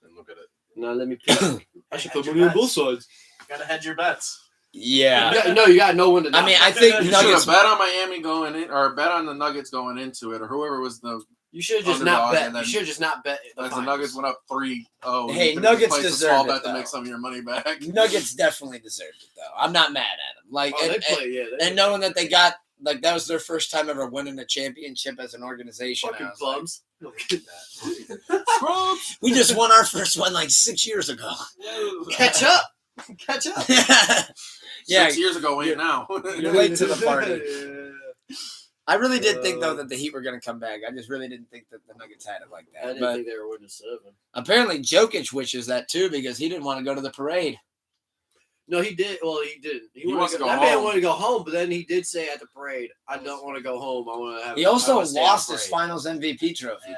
And look at it. let me pick. I should Hedge put your money on bets. both sides. Gotta hedge your bets. yeah. You got no one to. I mean, I not bet. think You should Nuggets. have bet on Miami going in, or bet on the Nuggets going into it, or whoever was the. you should have just not underdog, bet. and then You should have just not bet. As the Nuggets went up 3-0. Hey, you could've Nuggets placed a deserve small it, bet to though. make some of your money back. Nuggets definitely deserved it though. I'm not mad at them. Like, Oh, they and, play, yeah. They and knowing that they got like that was their first time ever winning a championship as an organization. fucking I was like, bums. Scrubs. we just won our first one like 6 years ago. Catch up. Catch up. Yeah, 6 years ago, ain't now. You're late to the party. Yeah. I really did think though that the Heat were going to come back. I just really didn't think that the Nuggets had it like I that. didn't But think they were winning 7. apparently Jokic wishes that too because he didn't want to go to the parade. No, he did. Well, he didn't. He wants to go That man home. wanted to go home, but then he did say at the parade, "I don't want to go home. I want to have." He I also wanna stay at lost the his parade." Finals MVP trophy. Yeah.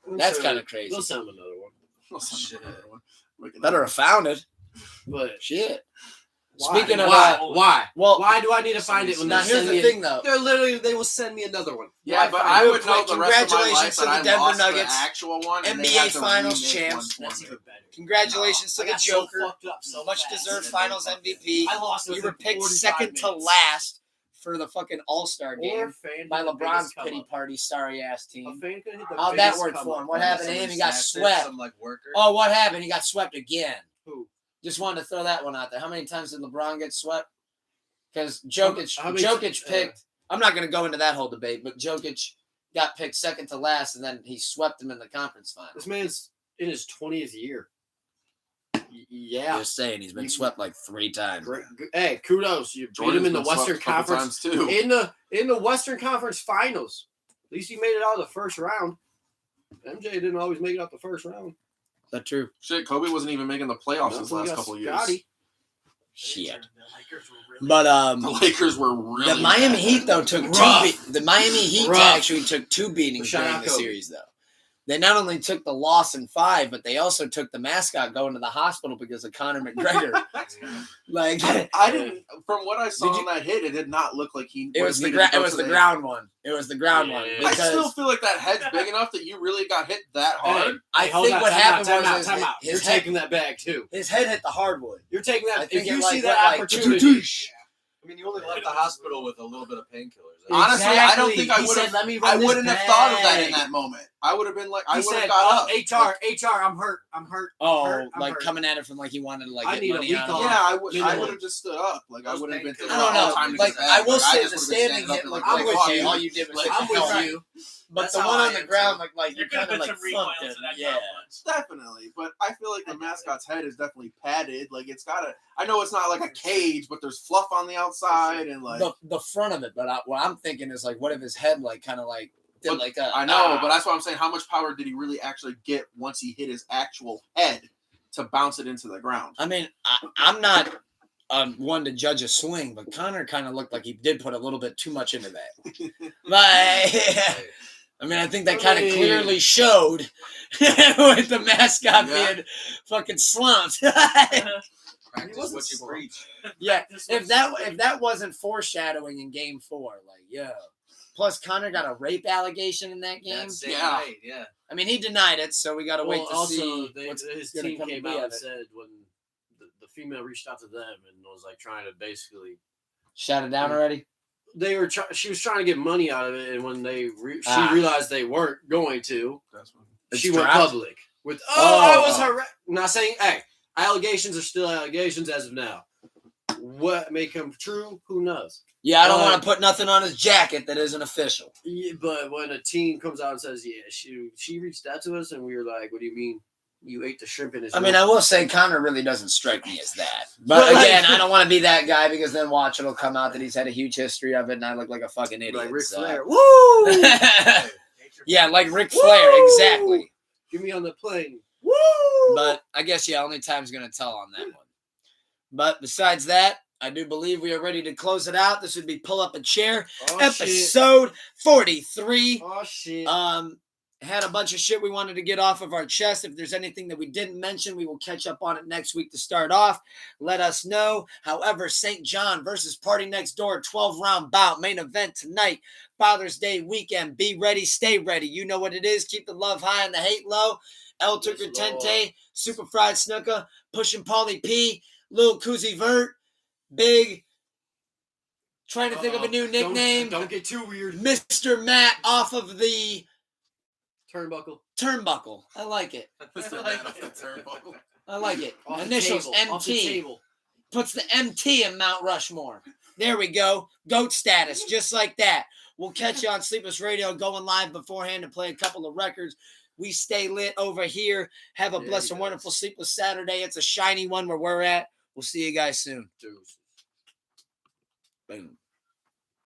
We'll That's send kind him- of crazy. We'll send him another one. Shit. Better have found it. But Shit. why? Speaking of why? well, Why do I need to find it when now they here's send the me? thing though. They will send me another one. Yeah, Why but find I it? would know the rest of my life Congratulations to that the I Denver lost Nuggets, the actual one. and they NBA had to Finals remake champs. one That's for even me. better. Congratulations I to the got so Joker. fucked up so Much fast. deserved Finals MVP. I lost. You within were picked 45 second to minutes. last for the fucking All-Star Or game fan by hit the LeBron's biggest come pity up. party, sorry ass A team. fan could hit the How'd that biggest work come for him? up. What happened to him? He got Snapped it, swept. Some like worker. Oh, what happened? He got swept again. Who? Just wanted to throw that one out there. How many times did LeBron get swept? Because Jokic, How many Jokic ti- picked. I'm not going to go into that whole debate, but Jokic got picked second to last, and then he swept him in the conference final. This man's in his 20th year. Yeah. Just saying, he's been swept like 3 times. Great. Hey, kudos. You beat him Jordan's in the been swept Western a couple Conference. times, too. In the Western Conference Finals. At least he made it out of the first round. MJ didn't always make it out the first round. Is that true? Shit, Kobe wasn't even making the playoffs Not his until he last got couple years. Scotty. Shit. The Lakers were really But The Lakers were really the Miami bad. Heat though took Rough. the Miami Heat Rough. actually took 2 beatings Shout during out the Kobe. series though. They not only took the loss in 5, but they also took the mascot going to the hospital because of Conor McGregor. Like I didn't. From what I saw Did you- on that hit, it did not look like he. it was the needed to go it was to the ground one. It was the ground Yeah, one. yeah, I Because still feel like that head's big enough that you really got hit that hard. I hold think on, what time happened out, was time out. his You're head, taking that bag too. his head hit the hardwood. You're taking I that. think If it you like see went that like, opportunity, I mean, you only left the hospital with a little bit of painkillers. Honestly, I don't think I He would said, have. "Let me I run this wouldn't have thought of that in bag." that moment. I would have been like, I He would have said, got up. HR, I'm hurt. Oh, I'm like hurt. coming at it from like he wanted to like I get need a money week out of off. it. Yeah, I would. I Minimum. would have just stood up. Like I Those would have been. painkillers. I don't know. Time to Like get back. I will Like, say, just the would've been standing up hit, and like like, I'm with fuck you. you. All you did was Like, hit I'm the with ground. you. But That's the how one I on the am, ground, too. like There you could have kind of been like some recoil thumped to him. that Yeah. punch. Definitely, but I feel like the mascot's head is definitely padded. Like it's got a. I know it's not like a cage, but there's fluff on the outside and like. The front of it, but what I'm thinking is like, what if his head like kind of like did But like a? I know, but that's what I'm saying. How much power did he really actually get once he hit his actual head to bounce it into the ground? I mean, I'm not one to judge a swing, but Connor kind of looked like he did put a little bit too much into that. Like, I mean, I think that kind of clearly showed with the mascot Yeah. being fucking slumped. Practice what you preach. Yeah, if that wasn't foreshadowing in Game 4, like yo. Plus, Connor got a rape allegation in that game. That same Yeah. night, yeah. I mean, he denied it, so we got to wait to also, see they, what's his gonna team come to came be out of and it. said when the female reached out to them and was like trying to basically Shut it down already. she was trying to get money out of it, and when she Ah. realized they weren't going to, That's what. It's she went dropped? public with Oh, I was oh. harassed. Not saying allegations are still allegations as of now. What may come true, who knows? Yeah, I don't want to put nothing on his jacket that isn't official. Yeah, but when a team comes out and says, "Yeah, she reached out to us," and we were like, "What do you mean? You ate the shrimp in his?" I mean, I will say Connor really doesn't strike me as that. But But, like- again, I don't want to be that guy because then watch it'll come out that he's had a huge history of it, and I look like a fucking idiot. like Ric so. Flair. Woo! Yeah, like Ric Flair, Woo! exactly. Get me on the plane. But I guess only time's gonna tell on that one. But besides that, I do believe we are ready to close it out. This would be Pull Up a Chair, Oh, episode 43. Shit. Oh shit. Had a bunch of shit we wanted to get off of our chest. If there's anything that we didn't mention, we will catch up on it next week to start off. Let us know. However, St. John versus Party Next Door, 12-round bout, main event tonight, Father's Day weekend. Be ready, stay ready. You know what it is. Keep the love high and the hate low. El Tucker Yes, Lord. Tente, Super Fried Snooker, Pushing Paulie P, Lil Koozie Vert, Big. Trying to think of a new nickname. Don't get too weird. Mr. Matt off of the Turnbuckle. turnbuckle. I like it. Mr. Man off the turnbuckle. I like it. Off the Initials table, off the MT. table. Puts the MT in Mount Rushmore. There we go. GOAT status, just like that. We'll catch you on Sleepless Radio going live beforehand to play a couple of records. We stay lit over here. Have a There blessed you and go. wonderful Sleepless Saturday. It's a shiny one where we're at. We'll see you guys soon. Deuces. Boom.